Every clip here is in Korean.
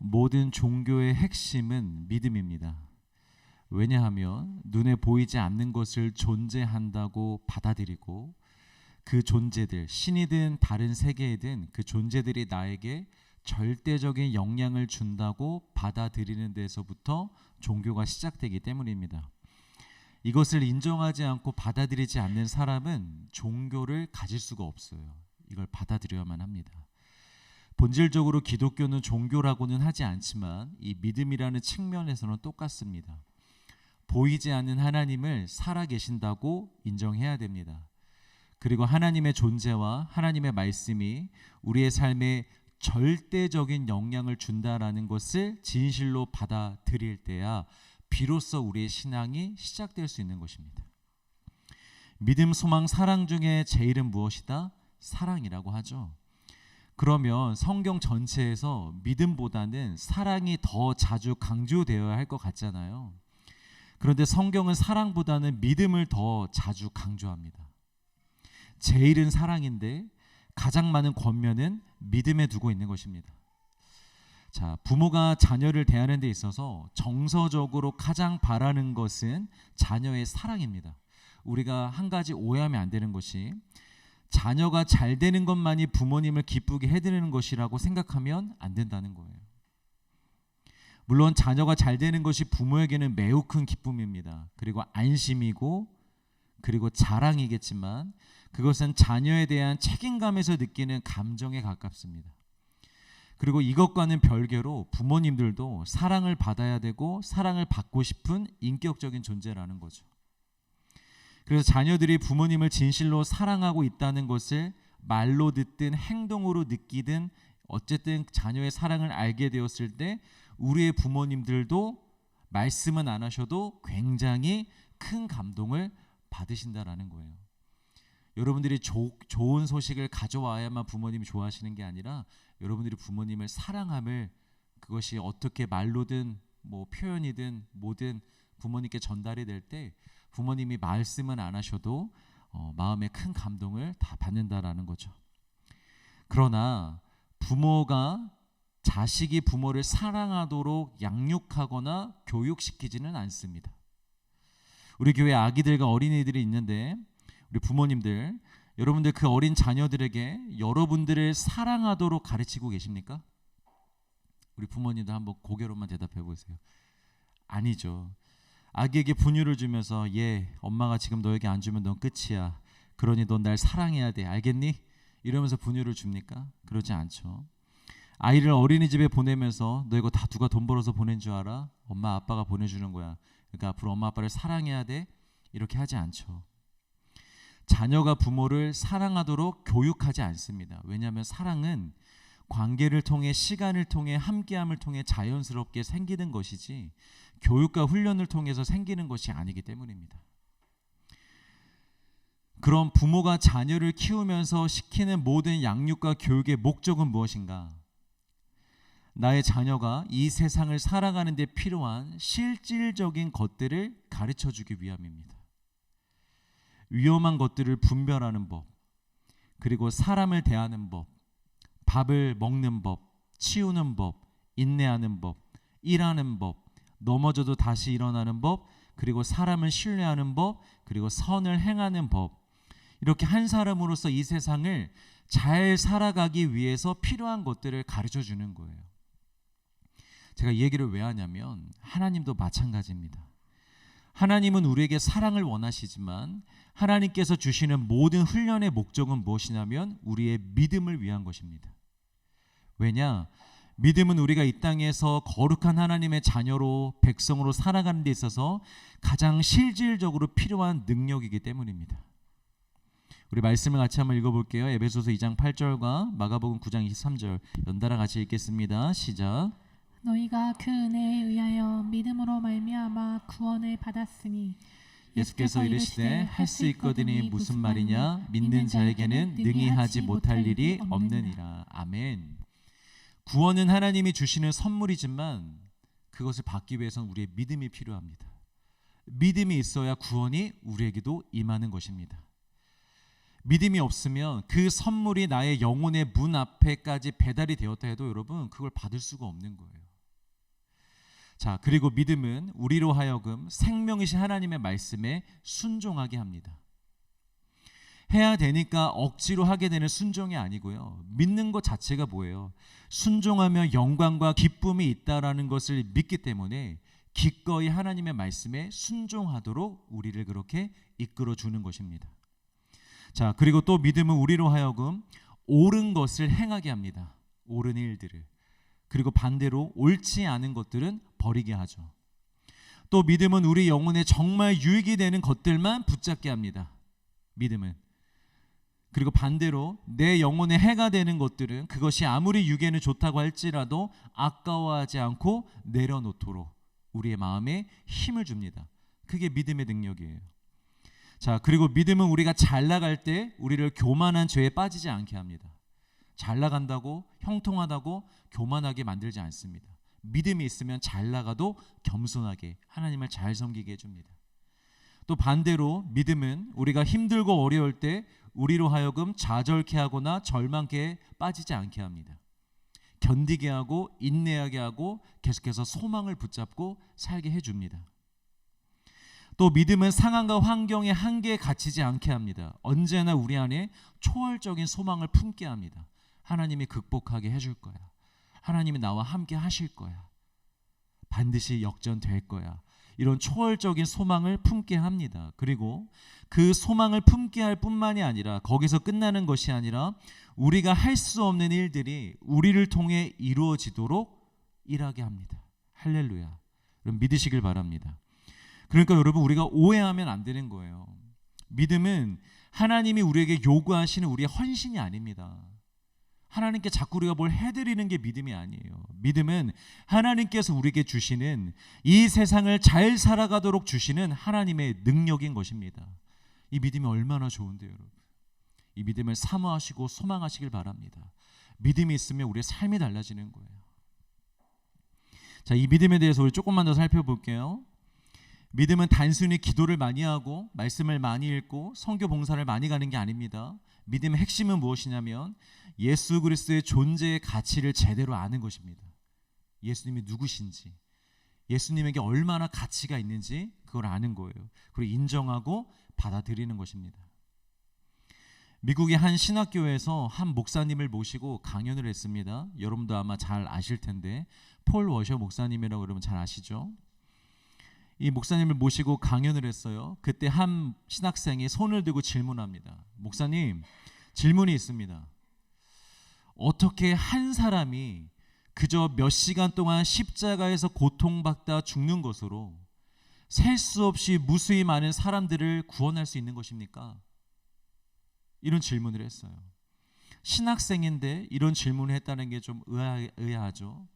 모든 종교의 핵심은 믿음입니다. 왜냐하면 눈에 보이지 않는 것을 존재한다고 받아들이고 그 존재들, 신이든 다른 세계이든 그 존재들이 나에게 절대적인 영향을 준다고 받아들이는 데서부터 종교가 시작되기 때문입니다. 이것을 인정하지 않고 받아들이지 않는 사람은 종교를 가질 수가 없어요. 이걸 받아들여야만 합니다. 본질적으로 기독교는 종교라고는 하지 않지만 이 믿음이라는 측면에서는 똑같습니다. 보이지 않는 하나님을 살아계신다고 인정해야 됩니다. 그리고 하나님의 존재와 하나님의 말씀이 우리의 삶에 절대적인 영향을 준다라는 것을 진실로 받아들일 때야 비로소 우리의 신앙이 시작될 수 있는 것입니다. 믿음, 소망, 사랑 중에 제일은 무엇이다? 사랑이라고 하죠. 그러면 성경 전체에서 믿음보다는 사랑이 더 자주 강조되어야 할 것 같잖아요. 그런데 성경은 사랑보다는 믿음을 더 자주 강조합니다. 제일은 사랑인데 가장 많은 권면은 믿음에 두고 있는 것입니다. 자, 부모가 자녀를 대하는 데 있어서 정서적으로 가장 바라는 것은 자녀의 사랑입니다. 우리가 한 가지 오해하면 안 되는 것이 자녀가 잘 되는 것만이 부모님을 기쁘게 해드리는 것이라고 생각하면 안 된다는 거예요. 물론 자녀가 잘 되는 것이 부모에게는 매우 큰 기쁨입니다. 그리고 안심이고 그리고 자랑이겠지만 그것은 자녀에 대한 책임감에서 느끼는 감정에 가깝습니다. 그리고 이것과는 별개로 부모님들도 사랑을 받아야 되고 사랑을 받고 싶은 인격적인 존재라는 거죠. 그래서 자녀들이 부모님을 진실로 사랑하고 있다는 것을 말로 듣든 행동으로 느끼든 어쨌든 자녀의 사랑을 알게 되었을 때 우리의 부모님들도 말씀은 안 하셔도 굉장히 큰 감동을 받으신다라는 거예요. 여러분들이 좋은 소식을 가져와야만 부모님이 좋아하시는 게 아니라 여러분들이 부모님을 사랑함을 그것이 어떻게 말로든 뭐 표현이든 뭐든 부모님께 전달이 될 때 부모님이 말씀은 안 하셔도 마음에 큰 감동을 다 받는다라는 거죠. 그러나 부모가 자식이 부모를 사랑하도록 양육하거나 교육시키지는 않습니다. 우리 교회 아기들과 어린이들이 있는데 우리 부모님들, 여러분들 그 어린 자녀들에게 여러분들을 사랑하도록 가르치고 계십니까? 우리 부모님들 한번 고개로만 대답해 보세요. 아니죠. 아기에게 분유를 주면서 엄마가 지금 너에게 안 주면 넌 끝이야. 그러니 넌 날 사랑해야 돼. 알겠니? 이러면서 분유를 줍니까? 그러지 않죠. 아이를 어린이집에 보내면서 너 이거 다 누가 돈 벌어서 보낸 줄 알아? 엄마 아빠가 보내주는 거야. 그러니까 앞으로 엄마 아빠를 사랑해야 돼. 이렇게 하지 않죠. 자녀가 부모를 사랑하도록 교육하지 않습니다. 왜냐하면 사랑은 관계를 통해 시간을 통해 함께함을 통해 자연스럽게 생기는 것이지 교육과 훈련을 통해서 생기는 것이 아니기 때문입니다. 그럼 부모가 자녀를 키우면서 시키는 모든 양육과 교육의 목적은 무엇인가? 나의 자녀가 이 세상을 살아가는 데 필요한 실질적인 것들을 가르쳐주기 위함입니다. 위험한 것들을 분별하는 법, 그리고 사람을 대하는 법, 밥을 먹는 법, 치우는 법, 인내하는 법, 일하는 법, 넘어져도 다시 일어나는 법, 그리고 사람을 신뢰하는 법, 그리고 선을 행하는 법. 이렇게 한 사람으로서 이 세상을 잘 살아가기 위해서 필요한 것들을 가르쳐주는 거예요. 제가 이 얘기를 왜 하냐면 하나님도 마찬가지입니다. 하나님은 우리에게 사랑을 원하시지만 하나님께서 주시는 모든 훈련의 목적은 무엇이냐면 우리의 믿음을 위한 것입니다. 왜냐? 믿음은 우리가 이 땅에서 거룩한 하나님의 자녀로 백성으로 살아가는 데 있어서 가장 실질적으로 필요한 능력이기 때문입니다. 우리 말씀을 같이 한번 읽어볼게요. 에베소서 2장 8절과 마가복음 9장 23절 연달아 같이 읽겠습니다. 시작. 너희가 그 은혜에 의하여 믿음으로 말미암아 구원을 받았으니 예수께서 이르시되 할 수 있거든이 무슨 말이냐? 믿는 자에게는 능히 하지 못할 일이 없느니라. 아멘. 구원은 하나님이 주시는 선물이지만 그것을 받기 위해서는 우리의 믿음이 필요합니다. 믿음이 있어야 구원이 우리에게도 임하는 것입니다. 믿음이 없으면 그 선물이 나의 영혼의 문 앞에까지 배달이 되었다 해도 여러분 그걸 받을 수가 없는 거예요. 자, 그리고 믿음은 우리로 하여금 생명이신 하나님의 말씀에 순종하게 합니다. 해야 되니까 억지로 하게 되는 순종이 아니고요. 믿는 것 자체가 뭐예요? 순종하며 영광과 기쁨이 있다라는 것을 믿기 때문에 기꺼이 하나님의 말씀에 순종하도록 우리를 그렇게 이끌어 주는 것입니다. 자, 그리고 또 믿음은 우리로 하여금 옳은 것을 행하게 합니다. 옳은 일들을. 그리고 반대로 옳지 않은 것들은 버리게 하죠. 또 믿음은 우리 영혼에 정말 유익이 되는 것들만 붙잡게 합니다. 믿음은. 그리고 반대로 내 영혼에 해가 되는 것들은 그것이 아무리 육에는 좋다고 할지라도 아까워하지 않고 내려놓도록 우리의 마음에 힘을 줍니다. 그게 믿음의 능력이에요. 자, 그리고 믿음은 우리가 잘 나갈 때 우리를 교만한 죄에 빠지지 않게 합니다. 잘 나간다고 형통하다고 교만하게 만들지 않습니다. 믿음이 있으면 잘 나가도 겸손하게 하나님을 잘 섬기게 해줍니다. 또 반대로 믿음은 우리가 힘들고 어려울 때 우리로 하여금 좌절케 하거나 절망케 빠지지 않게 합니다. 견디게 하고 인내하게 하고 계속해서 소망을 붙잡고 살게 해줍니다. 또 믿음은 상황과 환경의 한계에 갇히지 않게 합니다. 언제나 우리 안에 초월적인 소망을 품게 합니다. 하나님이 극복하게 해줄 거야. 하나님이 나와 함께 하실 거야. 반드시 역전될 거야. 이런 초월적인 소망을 품게 합니다. 그리고 그 소망을 품게 할 뿐만이 아니라 거기서 끝나는 것이 아니라 우리가 할 수 없는 일들이 우리를 통해 이루어지도록 일하게 합니다. 할렐루야. 여러분 믿으시길 바랍니다. 그러니까 여러분 우리가 오해하면 안 되는 거예요. 믿음은 하나님이 우리에게 요구하시는 우리의 헌신이 아닙니다. 하나님께 자꾸 우리가 뭘 해드리는 게 믿음이 아니에요. 믿음은 하나님께서 우리에게 주시는 이 세상을 잘 살아가도록 주시는 하나님의 능력인 것입니다. 이 믿음이 얼마나 좋은데요, 여러분. 이 믿음을 사모하시고 소망하시길 바랍니다. 믿음이 있으면 우리의 삶이 달라지는 거예요. 자, 이 믿음에 대해서 우리 조금만 더 살펴볼게요. 믿음은 단순히 기도를 많이 하고 말씀을 많이 읽고 선교 봉사를 많이 가는 게 아닙니다. 믿음의 핵심은 무엇이냐면 예수 그리스도의 존재의 가치를 제대로 아는 것입니다. 예수님이 누구신지, 예수님에게 얼마나 가치가 있는지 그걸 아는 거예요. 그리고 인정하고 받아들이는 것입니다. 미국의 한 신학교에서 한 목사님을 모시고 강연을 했습니다. 여러분도 아마 잘 아실 텐데 폴 워셔 목사님이라고 여러분 잘 아시죠? 이 목사님을 모시고 강연을 했어요. 그때 한 신학생이 손을 들고 질문합니다. 목사님, 질문이 있습니다. 어떻게 한 사람이 그저 몇 시간 동안 십자가에서 고통받다 죽는 것으로 셀 수 없이 무수히 많은 사람들을 구원할 수 있는 것입니까? 이런 질문을 했어요. 신학생인데 이런 질문을 했다는 게 좀 의아하죠.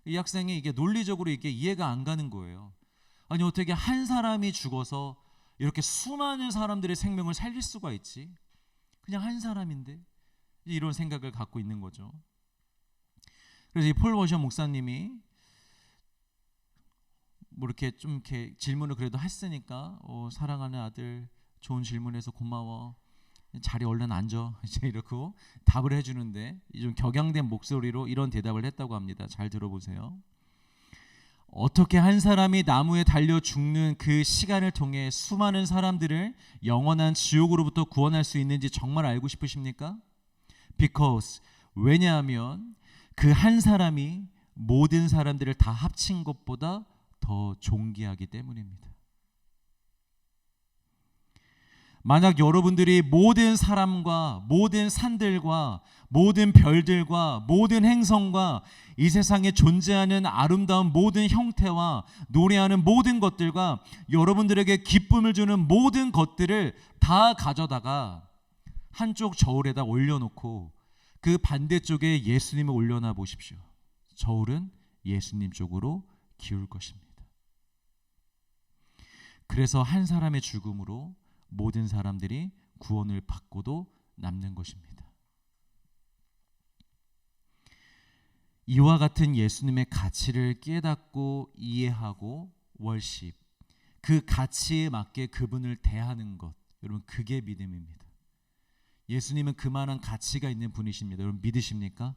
이 학생이 이게 논리적으로 이게 이해가 안 가는 거예요. 아니 어떻게 한 사람이 죽어서 이렇게 수많은 사람들의 생명을 살릴 수가 있지? 그냥 한 사람인데 이런 생각을 갖고 있는 거죠. 그래서 이 폴 워셔 목사님이 뭐 이렇게 좀 이렇게 질문을 그래도 했으니까 사랑하는 아들 좋은 질문해서 고마워. 자리 얼른 앉아. 이제 이렇게 답을 해주는데 좀 격양된 목소리로 이런 대답을 했다고 합니다. 잘 들어보세요. 어떻게 한 사람이 나무에 달려 죽는 그 시간을 통해 수많은 사람들을 영원한 지옥으로부터 구원할 수 있는지 정말 알고 싶으십니까? Because 왜냐하면 그 한 사람이 모든 사람들을 다 합친 것보다 더 존귀하기 때문입니다. 만약 여러분들이 모든 사람과 모든 산들과 모든 별들과 모든 행성과 이 세상에 존재하는 아름다운 모든 형태와 노래하는 모든 것들과 여러분들에게 기쁨을 주는 모든 것들을 다 가져다가 한쪽 저울에다 올려놓고 그 반대쪽에 예수님을 올려놔 보십시오. 저울은 예수님 쪽으로 기울 것입니다. 그래서 한 사람의 죽음으로 모든 사람들이 구원을 받고도 남는 것입니다. 이와 같은 예수님의 가치를 깨닫고 이해하고 월십, 그 가치에 맞게 그분을 대하는 것, 여러분 그게 믿음입니다. 예수님은 그만한 가치가 있는 분이십니다. 여러분 믿으십니까?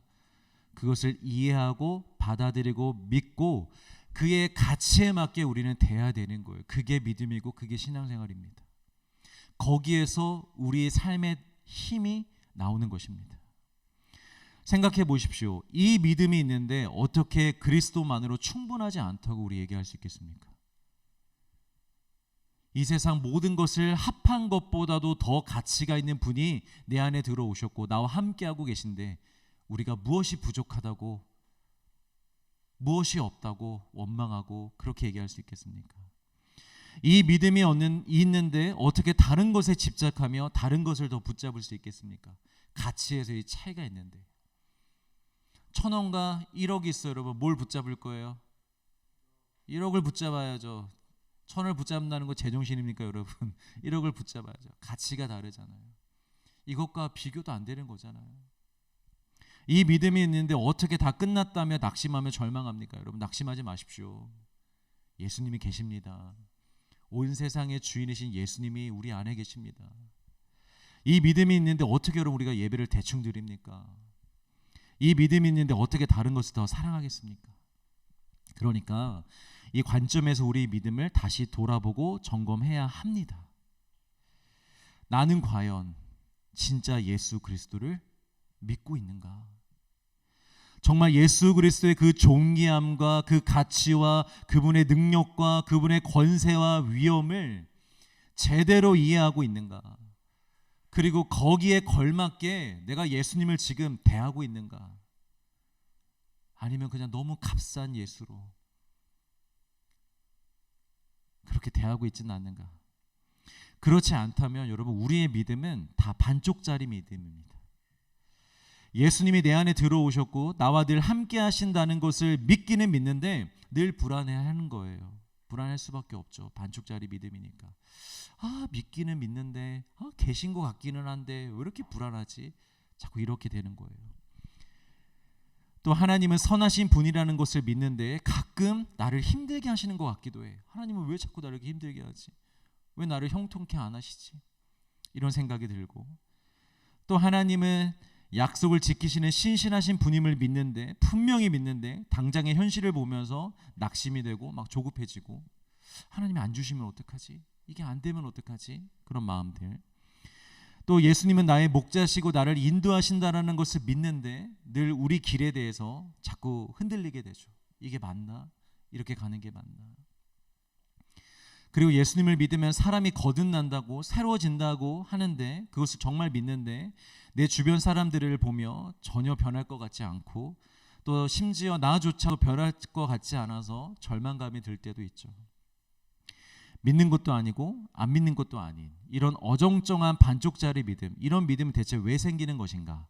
그것을 이해하고 받아들이고 믿고 그의 가치에 맞게 우리는 대해야 되는 거예요. 그게 믿음이고 그게 신앙생활입니다. 거기에서 우리의 삶의 힘이 나오는 것입니다. 생각해 보십시오. 이 믿음이 있는데 어떻게 그리스도만으로 충분하지 않다고 우리 얘기할 수 있겠습니까? 이 세상 모든 것을 합한 것보다도 더 가치가 있는 분이 내 안에 들어오셨고 나와 함께하고 계신데 우리가 무엇이 부족하다고, 무엇이 없다고 원망하고 그렇게 얘기할 수 있겠습니까? 이 믿음이 있는데 어떻게 다른 것에 집착하며 다른 것을 더 붙잡을 수 있겠습니까? 가치에서의 차이가 있는데 1,000원과 1억이 있어요. 여러분 뭘 붙잡을 거예요? 1억을 붙잡아야죠. 1,000원을 붙잡는다는 거 제정신입니까 여러분? 1억을 붙잡아야죠. 가치가 다르잖아요. 이것과 비교도 안 되는 거잖아요. 이 믿음이 있는데 어떻게 다 끝났다며 낙심하며 절망합니까? 여러분 낙심하지 마십시오. 예수님이 계십니다. 온 세상의 주인이신 예수님이 우리 안에 계십니다. 이 믿음이 있는데 어떻게 여러분 우리가 예배를 대충 드립니까? 이 믿음이 있는데 어떻게 다른 것을 더 사랑하겠습니까? 그러니까 이 관점에서 우리 믿음을 다시 돌아보고 점검해야 합니다. 나는 과연 진짜 예수 그리스도를 믿고 있는가? 정말 예수 그리스도의 그 존귀함과 그 가치와 그분의 능력과 그분의 권세와 위엄을 제대로 이해하고 있는가? 그리고 거기에 걸맞게 내가 예수님을 지금 대하고 있는가? 아니면 그냥 너무 값싼 예수로 그렇게 대하고 있지는 않는가? 그렇지 않다면 여러분 우리의 믿음은 다 반쪽짜리 믿음입니다. 예수님이 내 안에 들어오셨고 나와 늘 함께 하신다는 것을 믿기는 믿는데 늘 불안해하는 거예요. 불안할 수밖에 없죠. 반쪽짜리 믿음이니까. 믿기는 믿는데 계신 것 같기는 한데 왜 이렇게 불안하지? 자꾸 이렇게 되는 거예요. 또 하나님은 선하신 분이라는 것을 믿는데 가끔 나를 힘들게 하시는 것 같기도 해. 하나님은 왜 자꾸 나를 이렇게 힘들게 하지? 왜 나를 형통케 안 하시지? 이런 생각이 들고 또 하나님은 약속을 지키시는 신실하신 분임을 믿는데 분명히 믿는데 당장의 현실을 보면서 낙심이 되고 막 조급해지고 하나님이 안 주시면 어떡하지? 이게 안 되면 어떡하지? 그런 마음들. 또 예수님은 나의 목자시고 나를 인도하신다라는 것을 믿는데 늘 우리 길에 대해서 자꾸 흔들리게 되죠. 이게 맞나? 이렇게 가는 게 맞나? 그리고 예수님을 믿으면 사람이 거듭난다고 새로워진다고 하는데 그것을 정말 믿는데 내 주변 사람들을 보며 전혀 변할 것 같지 않고 또 심지어 나조차도 변할 것 같지 않아서 절망감이 들 때도 있죠. 믿는 것도 아니고 안 믿는 것도 아닌 이런 어정쩡한 반쪽짜리 믿음, 이런 믿음은 대체 왜 생기는 것인가?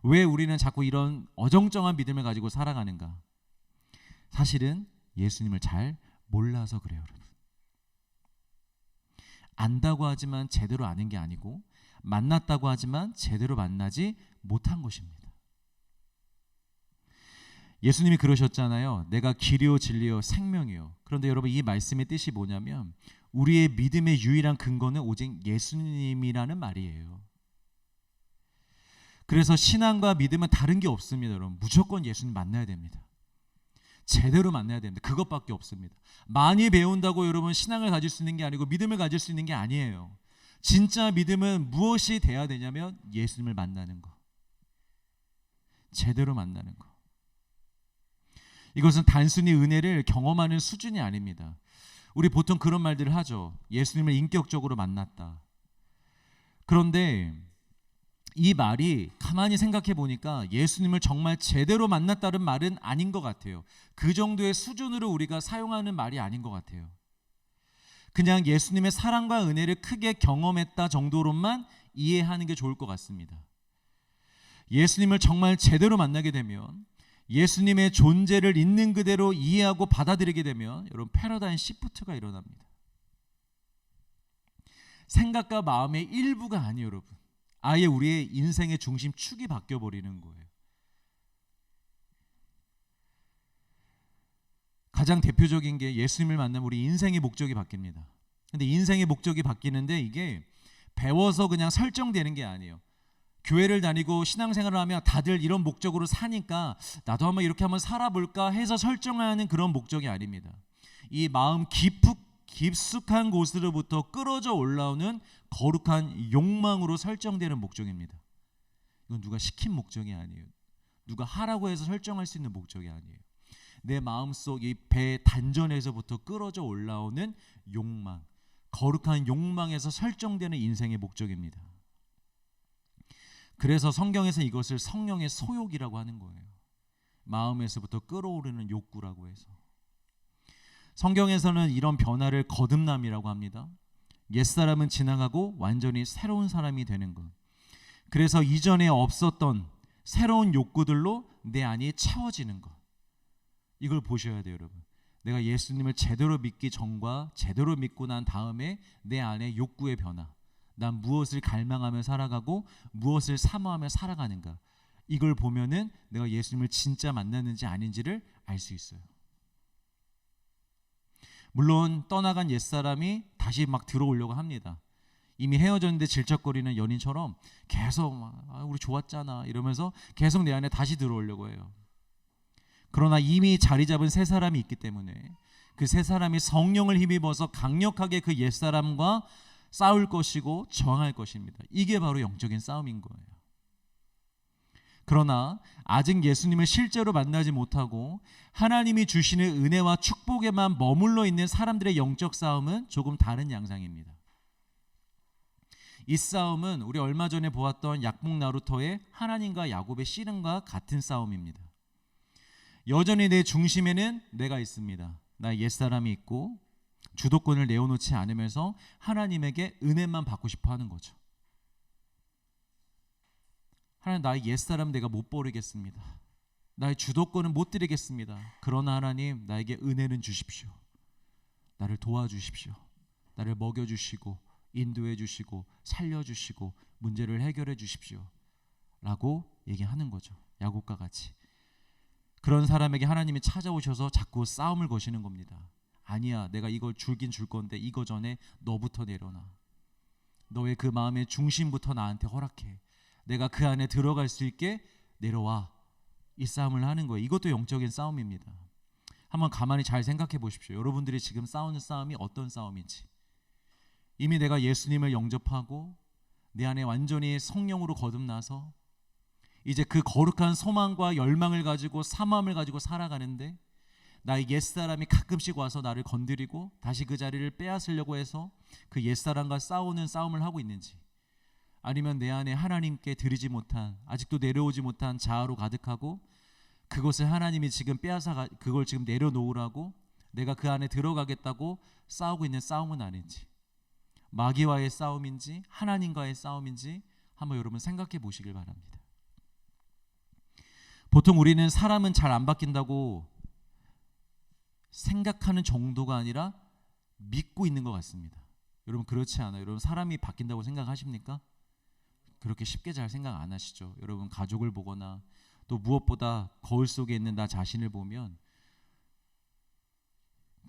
왜 우리는 자꾸 이런 어정쩡한 믿음을 가지고 살아가는가? 사실은 예수님을 잘 몰라서 그래요, 여러분. 안다고 하지만 제대로 아는 게 아니고 만났다고 하지만 제대로 만나지 못한 것입니다. 예수님이 그러셨잖아요. 내가 길이요 진리요 생명이요. 그런데 여러분 이 말씀의 뜻이 뭐냐면 우리의 믿음의 유일한 근거는 오직 예수님이라는 말이에요. 그래서 신앙과 믿음은 다른 게 없습니다. 여러분 무조건 예수님 만나야 됩니다. 제대로 만나야 됩니다. 그것밖에 없습니다. 많이 배운다고 여러분 신앙을 가질 수 있는 게 아니고 믿음을 가질 수 있는 게 아니에요. 진짜 믿음은 무엇이 돼야 되냐면 예수님을 만나는 거, 제대로 만나는 거. 이것은 단순히 은혜를 경험하는 수준이 아닙니다. 우리 보통 그런 말들을 하죠. 예수님을 인격적으로 만났다. 그런데 이 말이 가만히 생각해 보니까 예수님을 정말 제대로 만났다는 말은 아닌 것 같아요. 그 정도의 수준으로 우리가 사용하는 말이 아닌 것 같아요. 그냥 예수님의 사랑과 은혜를 크게 경험했다 정도로만 이해하는 게 좋을 것 같습니다. 예수님을 정말 제대로 만나게 되면 예수님의 존재를 있는 그대로 이해하고 받아들이게 되면 여러분 패러다임 시프트가 일어납니다. 생각과 마음의 일부가 아니에요, 여러분. 아예 우리의 인생의 중심 축이 바뀌어버리는 거예요. 가장 대표적인 게 예수님을 만나면 우리 인생의 목적이 바뀝니다. 근데 인생의 목적이 바뀌는데 이게 배워서 그냥 설정되는 게 아니에요. 교회를 다니고 신앙생활을 하면 다들 이런 목적으로 사니까 나도 한번 이렇게 한번 살아볼까 해서 설정하는 그런 목적이 아닙니다. 이 마음 깊숙한 곳으로부터 끌어져 올라오는 거룩한 욕망으로 설정되는 목적입니다. 이건 누가 시킨 목적이 아니에요. 누가 하라고 해서 설정할 수 있는 목적이 아니에요. 내 마음속 이 배 단전에서부터 끌어져 올라오는 욕망, 거룩한 욕망에서 설정되는 인생의 목적입니다. 그래서 성경에서 이것을 성령의 소욕이라고 하는 거예요. 마음에서부터 끌어오르는 욕구라고 해서. 성경에서는 이런 변화를 거듭남이라고 합니다. 옛사람은 지나가고 완전히 새로운 사람이 되는 것. 그래서 이전에 없었던 새로운 욕구들로 내 안이 채워지는 것. 이걸 보셔야 돼요, 여러분. 내가 예수님을 제대로 믿기 전과 제대로 믿고 난 다음에 내 안에 욕구의 변화. 난 무엇을 갈망하며 살아가고 무엇을 사모하며 살아가는가. 이걸 보면은 내가 예수님을 진짜 만났는지 아닌지를 알 수 있어요. 물론 떠나간 옛사람이 다시 막 들어오려고 합니다. 이미 헤어졌는데 질척거리는 연인처럼 계속 우리 좋았잖아 이러면서 계속 내 안에 다시 들어오려고 해요. 그러나 이미 자리 잡은 새 사람이 있기 때문에 그 새 사람이 성령을 힘입어서 강력하게 그 옛사람과 싸울 것이고 저항할 것입니다. 이게 바로 영적인 싸움인 거예요. 그러나 아직 예수님을 실제로 만나지 못하고 하나님이 주시는 은혜와 축복에만 머물러 있는 사람들의 영적 싸움은 조금 다른 양상입니다. 이 싸움은 우리 얼마 전에 보았던 약복 나루토의 하나님과 야곱의 씨름과 같은 싸움입니다. 여전히 내 중심에는 내가 있습니다. 나의 옛사람이 있고 주도권을 내어놓지 않으면서 하나님에게 은혜만 받고 싶어 하는 거죠. 하나님, 나의 옛사람 내가 못 버리겠습니다. 나의 주도권은 못 드리겠습니다. 그러나 하나님, 나에게 은혜는 주십시오. 나를 도와주십시오. 나를 먹여주시고 인도해 주시고 살려주시고 문제를 해결해 주십시오 라고 얘기하는 거죠. 야곱과 같이. 그런 사람에게 하나님이 찾아오셔서 자꾸 싸움을 거시는 겁니다. 아니야, 내가 이걸 줄긴 줄 건데 이거 전에 너부터 내려놔. 너의 그 마음의 중심부터 나한테 허락해. 내가 그 안에 들어갈 수 있게 내려와. 이 싸움을 하는 거예요. 이것도 영적인 싸움입니다. 한번 가만히 잘 생각해 보십시오. 여러분들이 지금 싸우는 싸움이 어떤 싸움인지. 이미 내가 예수님을 영접하고 내 안에 완전히 성령으로 거듭나서 이제 그 거룩한 소망과 열망을 가지고 사모함을 가지고 살아가는데 나의 옛사람이 가끔씩 와서 나를 건드리고 다시 그 자리를 빼앗으려고 해서 그 옛사람과 싸우는 싸움을 하고 있는지, 아니면 내 안에 하나님께 드리지 못한, 아직도 내려오지 못한 자아로 가득하고 그것을 하나님이 지금 빼앗아 그걸 지금 내려놓으라고 내가 그 안에 들어가겠다고 싸우고 있는 싸움은 아닌지, 마귀와의 싸움인지 하나님과의 싸움인지 한번 여러분 생각해 보시길 바랍니다. 보통 우리는 사람은 잘 안 바뀐다고 생각하는 정도가 아니라 믿고 있는 것 같습니다. 여러분 그렇지 않아요? 여러분 사람이 바뀐다고 생각하십니까? 그렇게 쉽게 잘 생각 안 하시죠. 여러분 가족을 보거나 또 무엇보다 거울 속에 있는 나 자신을 보면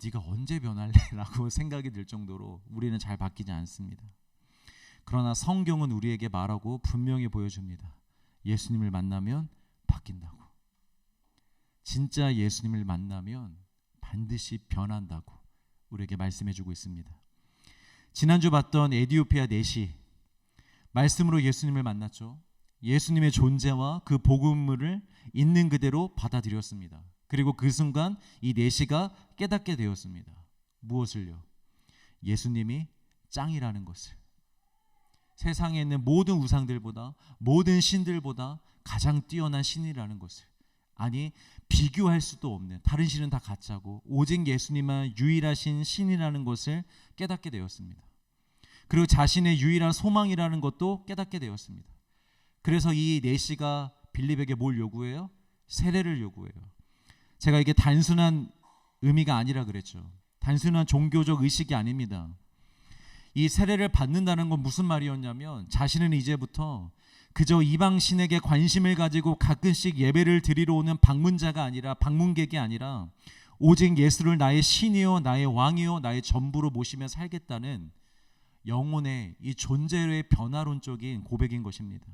네가 언제 변할래? 라고 생각이 들 정도로 우리는 잘 바뀌지 않습니다. 그러나 성경은 우리에게 말하고 분명히 보여줍니다. 예수님을 만나면 바뀐다고. 진짜 예수님을 만나면 반드시 변한다고 우리에게 말씀해주고 있습니다. 지난주 봤던 에디오피아 내시, 말씀으로 예수님을 만났죠. 예수님의 존재와 그 복음을 있는 그대로 받아들였습니다. 그리고 그 순간 이 내시가 깨닫게 되었습니다. 무엇을요? 예수님이 짱이라는 것을. 세상에 있는 모든 우상들보다, 모든 신들보다 가장 뛰어난 신이라는 것을. 아니, 비교할 수도 없는, 다른 신은 다 가짜고 오직 예수님만 유일하신 신이라는 것을 깨닫게 되었습니다. 그리고 자신의 유일한 소망이라는 것도 깨닫게 되었습니다. 그래서 이 내시가 빌립에게 뭘 요구해요? 세례를 요구해요. 제가 이게 단순한 의미가 아니라 그랬죠. 단순한 종교적 의식이 아닙니다. 이 세례를 받는다는 건 무슨 말이었냐면, 자신은 이제부터 그저 이방신에게 관심을 가지고 가끔씩 예배를 드리러 오는 방문자가 아니라, 방문객이 아니라 오직 예수를 나의 신이요 나의 왕이요 나의 전부로 모시며 살겠다는 영혼의 이 존재의 변화론적인 고백인 것입니다.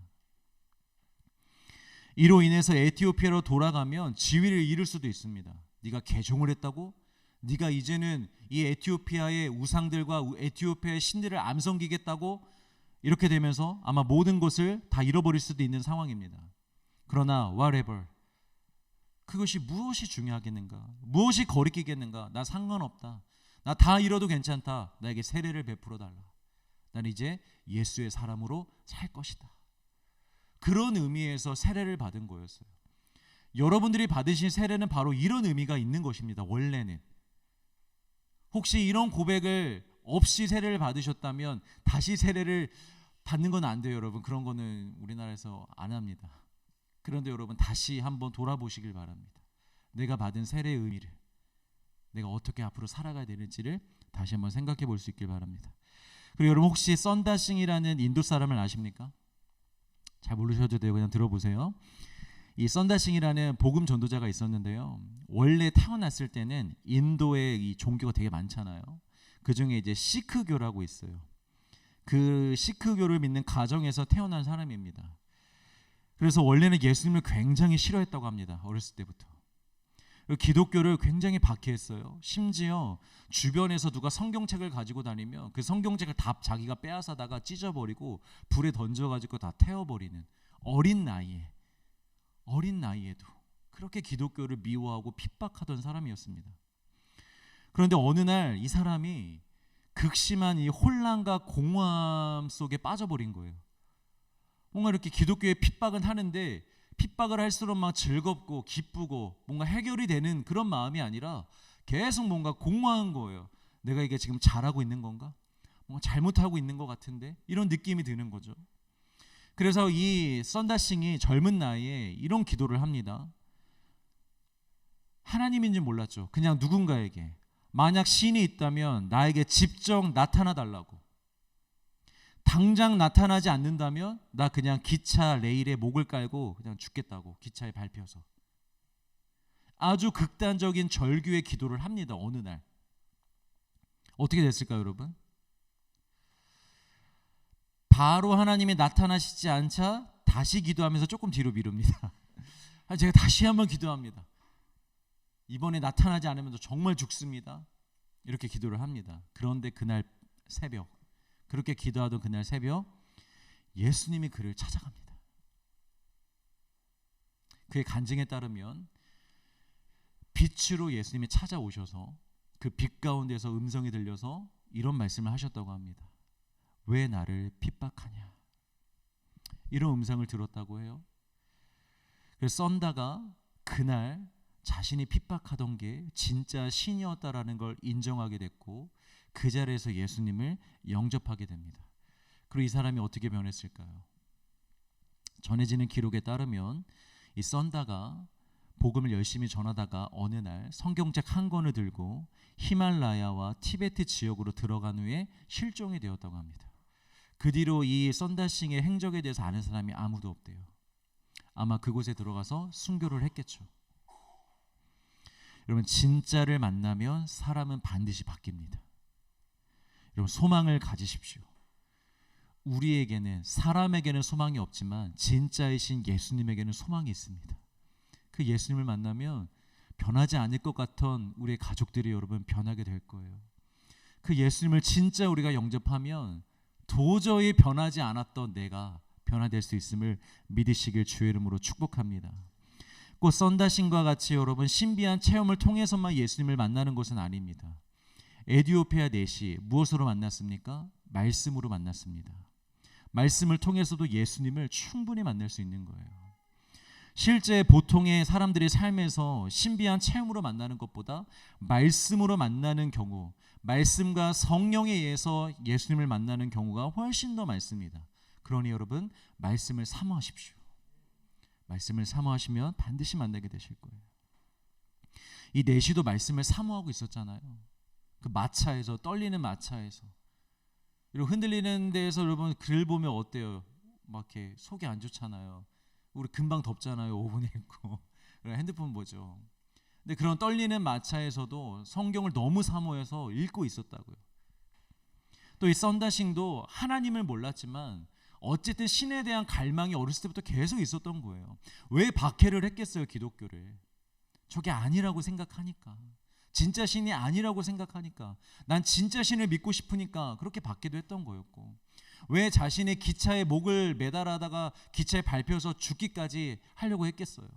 이로 인해서 에티오피아로 돌아가면 지위를 잃을 수도 있습니다. 네가 개종을 했다고? 네가 이제는 이 에티오피아의 우상들과 에티오피아의 신들을 암송기겠다고? 이렇게 되면서 아마 모든 것을 다 잃어버릴 수도 있는 상황입니다. 그러나 whatever, 그것이 무엇이 중요하겠는가? 무엇이 거리끼겠는가? 나 상관없다. 나 다 잃어도 괜찮다. 나에게 세례를 베풀어 달라. 나는 이제 예수의 사람으로 살 것이다. 그런 의미에서 세례를 받은 거였어요. 여러분들이 받으신 세례는 바로 이런 의미가 있는 것입니다. 원래는 혹시 이런 고백을 없이 세례를 받으셨다면 다시 세례를 받는 건 안 돼요, 여러분. 그런 거는 우리나라에서 안 합니다. 그런데 여러분 다시 한번 돌아보시길 바랍니다. 내가 받은 세례의 의미를, 내가 어떻게 앞으로 살아가야 되는지를 다시 한번 생각해 볼 수 있길 바랍니다. 그리고 여러분 혹시 썬다싱이라는 인도 사람을 아십니까? 잘 모르셔도 돼요. 그냥 들어보세요. 이 썬다싱이라는 복음 전도자가 있었는데요. 원래 태어났을 때는 인도에 이 종교가 되게 많잖아요. 그 중에 이제 시크교라고 있어요. 그 시크교를 믿는 가정에서 태어난 사람입니다. 그래서 원래는 예수님을 굉장히 싫어했다고 합니다. 어렸을 때부터. 기독교를 굉장히 박해했어요. 심지어 주변에서 누가 성경책을 가지고 다니면 그 성경책을 다 자기가 빼앗아다가 찢어버리고 불에 던져가지고 다 태워버리는, 어린 나이에도 그렇게 기독교를 미워하고 핍박하던 사람이었습니다. 그런데 어느 날 이 사람이 극심한 이 혼란과 공허함 속에 빠져버린 거예요. 뭔가 이렇게 기독교의 핍박은 하는데 핍박을 할수록 막 즐겁고 기쁘고 뭔가 해결이 되는 그런 마음이 아니라 계속 뭔가 공허한 거예요. 내가 이게 지금 잘하고 있는 건가? 뭔가 잘못하고 있는 것 같은데? 이런 느낌이 드는 거죠. 그래서 이 썬다싱이 젊은 나이에 이런 기도를 합니다. 하나님인지 몰랐죠. 그냥 누군가에게, 만약 신이 있다면 나에게 직접 나타나 달라고. 당장 나타나지 않는다면 나 그냥 기차 레일에 목을 깔고 그냥 죽겠다고, 기차에 밟혀서. 아주 극단적인 절규의 기도를 합니다. 어느 날 어떻게 됐을까요, 여러분? 바로 하나님이 나타나시지 않자 다시 기도하면서 조금 뒤로 미룹니다. 제가 다시 한번 기도합니다. 이번에 나타나지 않으면 정말 죽습니다. 이렇게 기도를 합니다. 그런데 그날 새벽, 그렇게 기도하던 그날 새벽, 예수님이 그를 찾아갑니다. 그의 간증에 따르면 빛으로 예수님이 찾아오셔서 그 빛 가운데서 음성이 들려서 이런 말씀을 하셨다고 합니다. 왜 나를 핍박하냐? 이런 음성을 들었다고 해요. 그래서 썬다가 그날 자신이 핍박하던 게 진짜 신이었다라는 걸 인정하게 됐고 그 자리에서 예수님을 영접하게 됩니다. 그리고 이 사람이 어떻게 변했을까요? 전해지는 기록에 따르면 이 썬다가 복음을 열심히 전하다가 어느 날 성경책 한 권을 들고 히말라야와 티베트 지역으로 들어간 후에 실종이 되었다고 합니다. 그 뒤로 이 썬다싱의 행적에 대해서 아는 사람이 아무도 없대요. 아마 그곳에 들어가서 순교를 했겠죠. 여러분, 진짜를 만나면 사람은 반드시 바뀝니다. 여러분, 소망을 가지십시오. 우리에게는, 사람에게는 소망이 없지만 진짜이신 예수님에게는 소망이 있습니다. 그 예수님을 만나면 변하지 않을 것 같던 우리의 가족들이 여러분 변하게 될 거예요. 그 예수님을 진짜 우리가 영접하면 도저히 변하지 않았던 내가 변화될 수 있음을 믿으시길 주의 이름으로 축복합니다. 꼭 썬다싱과 같이 여러분 신비한 체험을 통해서만 예수님을 만나는 것은 아닙니다. 에티오피아 넷이 무엇으로 만났습니까? 말씀으로 만났습니다. 말씀을 통해서도 예수님을 충분히 만날 수 있는 거예요. 실제 보통의 사람들의 삶에서 신비한 체험으로 만나는 것보다 말씀으로 만나는 경우, 말씀과 성령에 의해서 예수님을 만나는 경우가 훨씬 더 많습니다. 그러니 여러분, 말씀을 사모하십시오. 말씀을 사모하시면 반드시 만나게 되실 거예요. 이 내시도 말씀을 사모하고 있었잖아요. 그 마차에서, 떨리는 마차에서, 이렇게 흔들리는 데에서 여러분 글 보면 어때요? 막 이렇게 속이 안 좋잖아요. 우리 금방 덥잖아요. 오븐에 있고 핸드폰 보죠. 근데 그런 떨리는 마차에서도 성경을 너무 사모해서 읽고 있었다고요. 또 이 썬다싱도 하나님을 몰랐지만 어쨌든 신에 대한 갈망이 어렸을 때부터 계속 있었던 거예요. 왜 박해를 했겠어요, 기독교를? 저게 아니라고 생각하니까, 진짜 신이 아니라고 생각하니까, 난 진짜 신을 믿고 싶으니까 그렇게 받기도 했던 거였고, 왜 자신의 기차에 목을 매달아다가 기차에 밟혀서 죽기까지 하려고 했겠어요?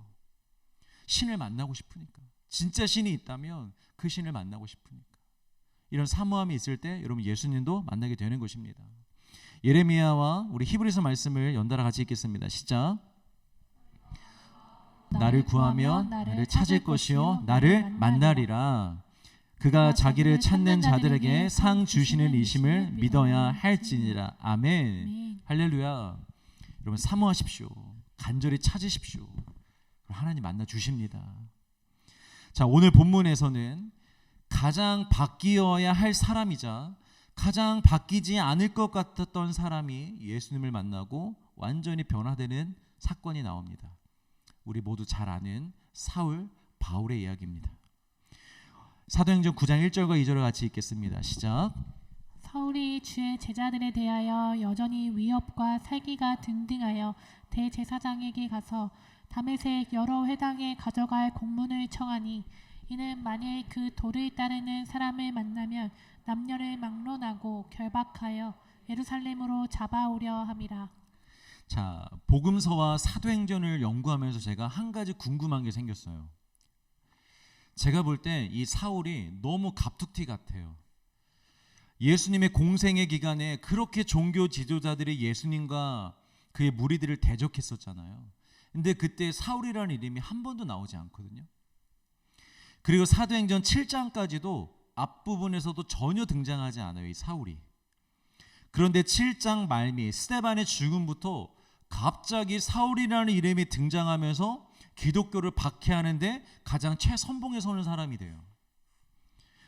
신을 만나고 싶으니까, 진짜 신이 있다면 그 신을 만나고 싶으니까. 이런 사모함이 있을 때 여러분 예수님도 만나게 되는 것입니다. 예레미야와 우리 히브리서 말씀을 연달아 같이 읽겠습니다. 시작. 나를 구하며 나를 찾을 것이요 나를 만나리라. 그가 자기를 찾는 자들에게 상 주시는 이심을 믿어야 할지니라. 아멘. 할렐루야. 여러분 사모하십시오. 간절히 찾으십시오. 하나님 만나 주십니다. 자, 오늘 본문에서는 가장 바뀌어야 할 사람이자 가장 바뀌지 않을 것 같았던 사람이 예수님을 만나고 완전히 변화되는 사건이 나옵니다. 우리 모두 잘 아는 사울, 바울의 이야기입니다. 사도행전 9장 1절과 2절을 같이 읽겠습니다. 시작. 사울이 주의 제자들에 대하여 여전히 위협과 살기가 등등하여 대제사장에게 가서 다메섹 여러 회당에 가져갈 공문을 청하니 이는 만일 그 도를 따르는 사람을 만나면 남녀를 막론하고 결박하여 예루살렘으로 잡아오려 함이라. 자, 복음서와 사도행전을 연구하면서 제가 한 가지 궁금한 게 생겼어요. 제가 볼 때 이 사울이 너무 갑툭튀 같아요. 예수님의 공생의 기간에 그렇게 종교 지도자들이 예수님과 그의 무리들을 대적했었잖아요. 근데 그때 사울이라는 이름이 한 번도 나오지 않거든요. 그리고 사도행전 7장까지도 앞부분에서도 전혀 등장하지 않아요, 이 사울이. 그런데 7장 말미 스데반의 죽음부터 갑자기 사울이라는 이름이 등장하면서 기독교를 박해하는데 가장 최선봉에 서는 사람이 돼요.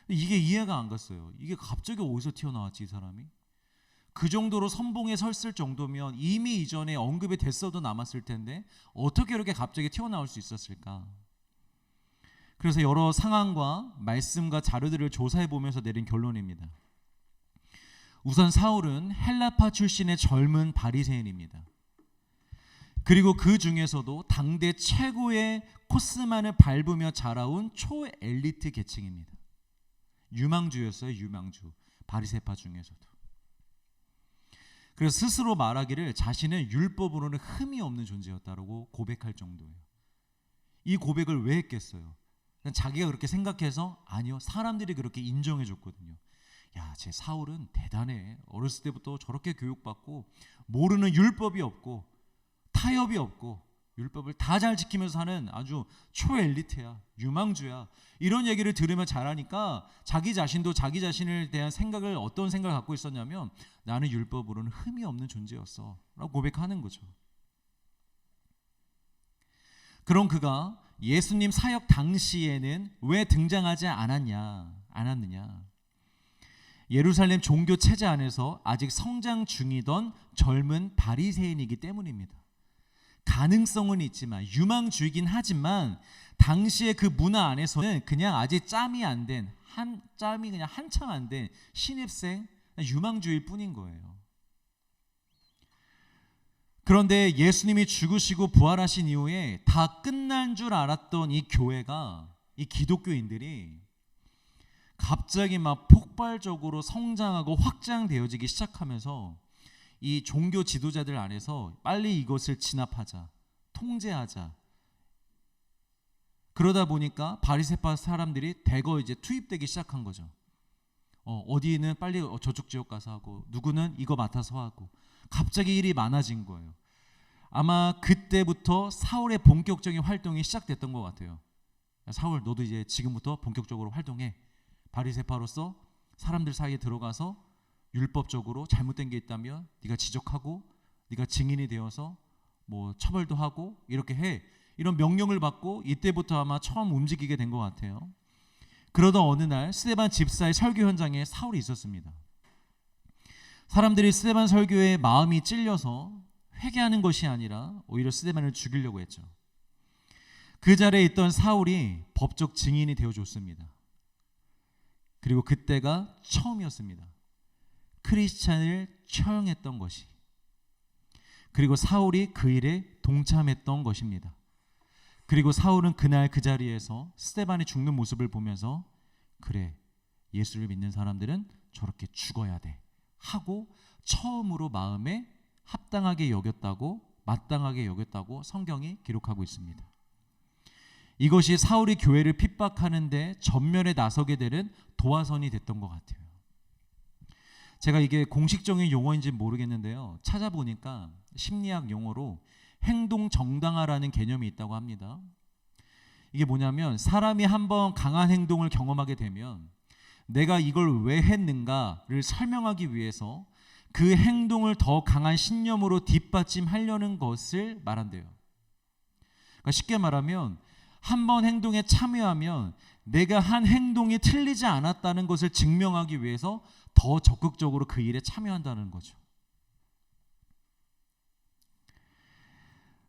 이게 이해가 안 갔어요. 이게 갑자기 어디서 튀어나왔지, 이 사람이? 그 정도로 선봉에 섰을 정도면 이미 이전에 언급이 됐어도 남았을 텐데 어떻게 이렇게 갑자기 튀어나올 수 있었을까? 그래서 여러 상황과 말씀과 자료들을 조사해 보면서 내린 결론입니다. 우선 사울은 헬라파 출신의 젊은 바리새인입니다. 그리고 그 중에서도 당대 최고의 코스만을 밟으며 자라온 초엘리트 계층입니다. 유망주였어요. 유망주. 바리새파 중에서도. 그래서 스스로 말하기를 자신은 율법으로는 흠이 없는 존재였다고 고백할 정도예요. 이 고백을 왜 했겠어요? 자기가 그렇게 생각해서? 아니요, 사람들이 그렇게 인정해 줬거든요. 야, 쟤 사울은 대단해. 어렸을 때부터 저렇게 교육받고 모르는 율법이 없고 타협이 없고 율법을 다 잘 지키면서 사는 아주 초엘리트야, 유망주야. 이런 얘기를 들으면 잘하니까 자기 자신도 자기 자신에 대한 생각을 어떤 생각을 갖고 있었냐면 나는 율법으로는 흠이 없는 존재였어 라고 고백하는 거죠. 그럼 그가 예수님 사역 당시에는 왜 등장하지 않았느냐? 예루살렘 종교 체제 안에서 아직 성장 중이던 젊은 바리새인이기 때문입니다. 가능성은 있지만 유망주이긴 하지만 당시의 그 문화 안에서는 그냥 아직 짬이 안 된 짬이 그냥 한참 안 된 신입생 유망주일 뿐인 거예요. 그런데 예수님이 죽으시고 부활하신 이후에 다 끝난 줄 알았던 이 교회가, 이 기독교인들이 갑자기 막 폭발적으로 성장하고 확장되어지기 시작하면서 이 종교 지도자들 안에서 빨리 이것을 진압하자, 통제하자. 그러다 보니까 바리새파 사람들이 대거 이제 투입되기 시작한 거죠. 어디는 빨리 저쪽 지역 가서 하고, 누구는 이거 맡아서 하고, 갑자기 일이 많아진 거예요. 아마 그때부터 사울의 본격적인 활동이 시작됐던 것 같아요. 사울, 너도 이제 지금부터 본격적으로 활동해. 바리새파로서 사람들 사이에 들어가서 율법적으로 잘못된 게 있다면 네가 지적하고 네가 증인이 되어서 뭐 처벌도 하고 이렇게 해. 이런 명령을 받고 이때부터 아마 처음 움직이게 된 것 같아요. 그러던 어느 날 스데반 집사의 설교 현장에 사울이 있었습니다. 사람들이 스데반 설교에 마음이 찔려서 회개하는 것이 아니라 오히려 스데반을 죽이려고 했죠. 그 자리에 있던 사울이 법적 증인이 되어줬습니다. 그리고 그때가 처음이었습니다. 크리스찬을 처형했던 것이. 그리고 사울이 그 일에 동참했던 것입니다. 그리고 사울은 그날 그 자리에서 스데반이 죽는 모습을 보면서 그래, 예수를 믿는 사람들은 저렇게 죽어야 돼 하고 처음으로 마음에 합당하게 여겼다고, 마땅하게 여겼다고 성경이 기록하고 있습니다. 이것이 사울이 교회를 핍박하는데 전면에 나서게 되는 도화선이 됐던 것 같아요. 제가 이게 공식적인 용어인지 모르겠는데요, 찾아보니까 심리학 용어로 행동 정당화라는 개념이 있다고 합니다. 이게 뭐냐면 사람이 한번 강한 행동을 경험하게 되면 내가 이걸 왜 했는가를 설명하기 위해서 그 행동을 더 강한 신념으로 뒷받침하려는 것을 말한대요. 그러니까 쉽게 말하면 한번 행동에 참여하면 내가 한 행동이 틀리지 않았다는 것을 증명하기 위해서 더 적극적으로 그 일에 참여한다는 거죠.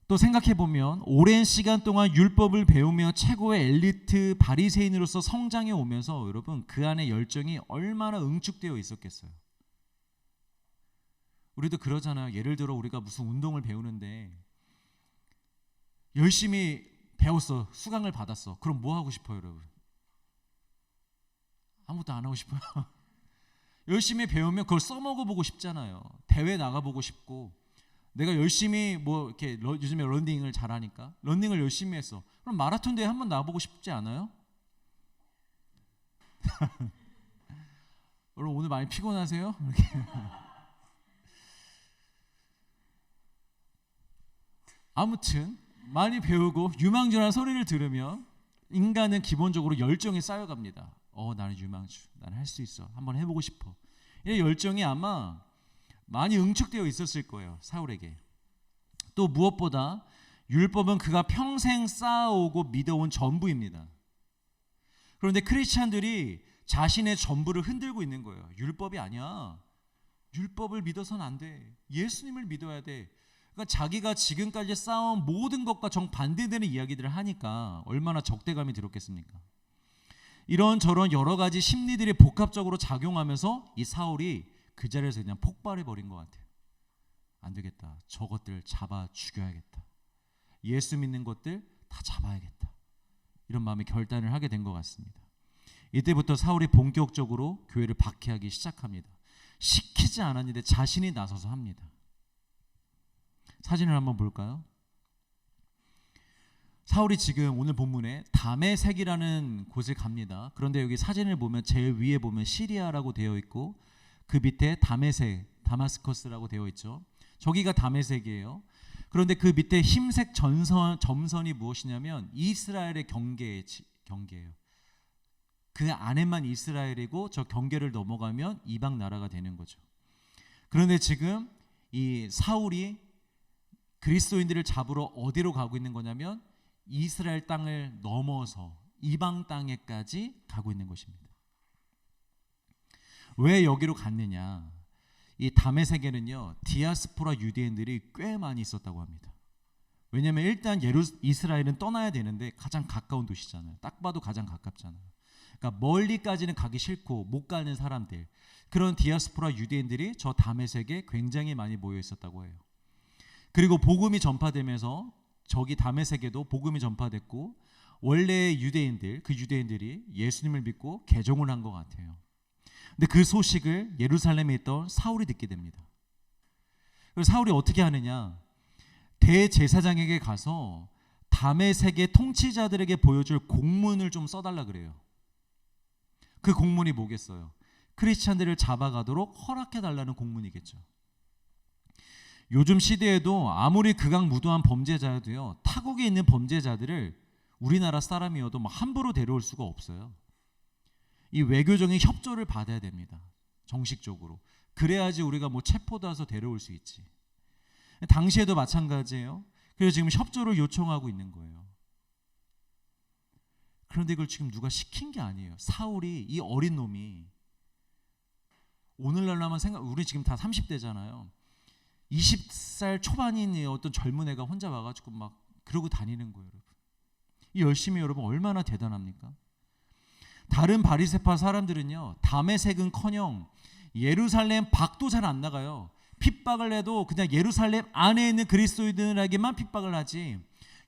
또 생각해보면 오랜 시간 동안 율법을 배우며 최고의 엘리트 바리새인으로서 성장해 오면서 여러분 그 안에 열정이 얼마나 응축되어 있었겠어요. 우리도 그러잖아요. 예를 들어 우리가 무슨 운동을 배우는데 열심히 배웠어. 수강을 받았어. 그럼 뭐 하고 싶어요, 여러분? 아무것도 안 하고 싶어요. 열심히 배우면 그걸 써먹어보고 싶잖아요. 대회 나가보고 싶고, 내가 열심히 뭐 이렇게 요즘에 런닝을 잘하니까 런닝을 열심히 했어. 그럼 마라톤 대회 한번 나가보고 싶지 않아요? 여러분 오늘 많이 피곤하세요? 아무튼 많이 배우고 유망주라는 소리를 들으면 인간은 기본적으로 열정이 쌓여갑니다. 나는 유망주, 나는 할 수 있어, 한번 해보고 싶어. 이 열정이 아마 많이 응축되어 있었을 거예요, 사울에게. 또 무엇보다 율법은 그가 평생 쌓아오고 믿어온 전부입니다. 그런데 크리스찬들이 자신의 전부를 흔들고 있는 거예요. 율법이 아니야. 율법을 믿어서는 안 돼. 예수님을 믿어야 돼. 그러니까 자기가 지금까지 쌓아온 모든 것과 정반대되는 이야기들을 하니까 얼마나 적대감이 들었겠습니까? 이런저런 여러 가지 심리들이 복합적으로 작용하면서 이 사울이 그 자리에서 그냥 폭발해버린 것 같아요. 안 되겠다. 저것들 잡아 죽여야겠다. 예수 믿는 것들 다 잡아야겠다. 이런 마음의 결단을 하게 된 것 같습니다. 이때부터 사울이 본격적으로 교회를 박해하기 시작합니다. 시키지 않았는데 자신이 나서서 합니다. 사진을 한번 볼까요? 사울이 지금 오늘 본문에 다메섹이라는 곳을 갑니다. 그런데 여기 사진을 보면 제일 위에 보면 시리아라고 되어 있고 그 밑에 다메섹, 다마스커스라고 되어 있죠. 저기가 다메섹이에요. 그런데 그 밑에 흰색 점선이 무엇이냐면 이스라엘의 경계예요. 그 안에만 이스라엘이고 저 경계를 넘어가면 이방 나라가 되는 거죠. 그런데 지금 이 사울이 그리스도인들을 잡으러 어디로 가고 있는 거냐면 이스라엘 땅을 넘어서 이방 땅에까지 가고 있는 것입니다. 왜 여기로 갔느냐? 이 다메섹에는요 디아스포라 유대인들이 꽤 많이 있었다고 합니다. 왜냐하면 일단 이스라엘은 떠나야 되는데 가장 가까운 도시잖아요. 딱 봐도 가장 가깝잖아요. 그러니까 멀리까지는 가기 싫고 못 가는 사람들, 그런 디아스포라 유대인들이 저 다메섹에 굉장히 많이 모여 있었다고 해요. 그리고 복음이 전파되면서 저기 다메섹에도 복음이 전파됐고 원래 유대인들, 그 유대인들이 예수님을 믿고 개종을 한 것 같아요. 근데 그 소식을 예루살렘에 있던 사울이 듣게 됩니다. 그래서 사울이 어떻게 하느냐? 대제사장에게 가서 다메섹의 통치자들에게 보여줄 공문을 좀 써달라 그래요. 그 공문이 뭐겠어요? 크리스찬들을 잡아가도록 허락해달라는 공문이겠죠. 요즘 시대에도 아무리 극악무도한 범죄자여도요, 타국에 있는 범죄자들을 우리나라 사람이어도 함부로 데려올 수가 없어요. 이 외교적인 협조를 받아야 됩니다. 정식적으로. 그래야지 우리가 체포도 해서 데려올 수 있지. 당시에도 마찬가지예요. 그래서 지금 협조를 요청하고 있는 거예요. 그런데 이걸 지금 누가 시킨 게 아니에요. 사울이, 이 어린 놈이, 오늘날로만 우리 지금 다 30대잖아요. 20살 초반인 어떤 젊은 애가 혼자 와가지고 그러고 다니는 거예요, 여러분. 이 열심히 여러분 얼마나 대단합니까? 다른 바리새파 사람들은요, 다메섹은커녕 예루살렘 밖도 잘 안 나가요. 핍박을 해도 그냥 예루살렘 안에 있는 그리스도인들에게만 핍박을 하지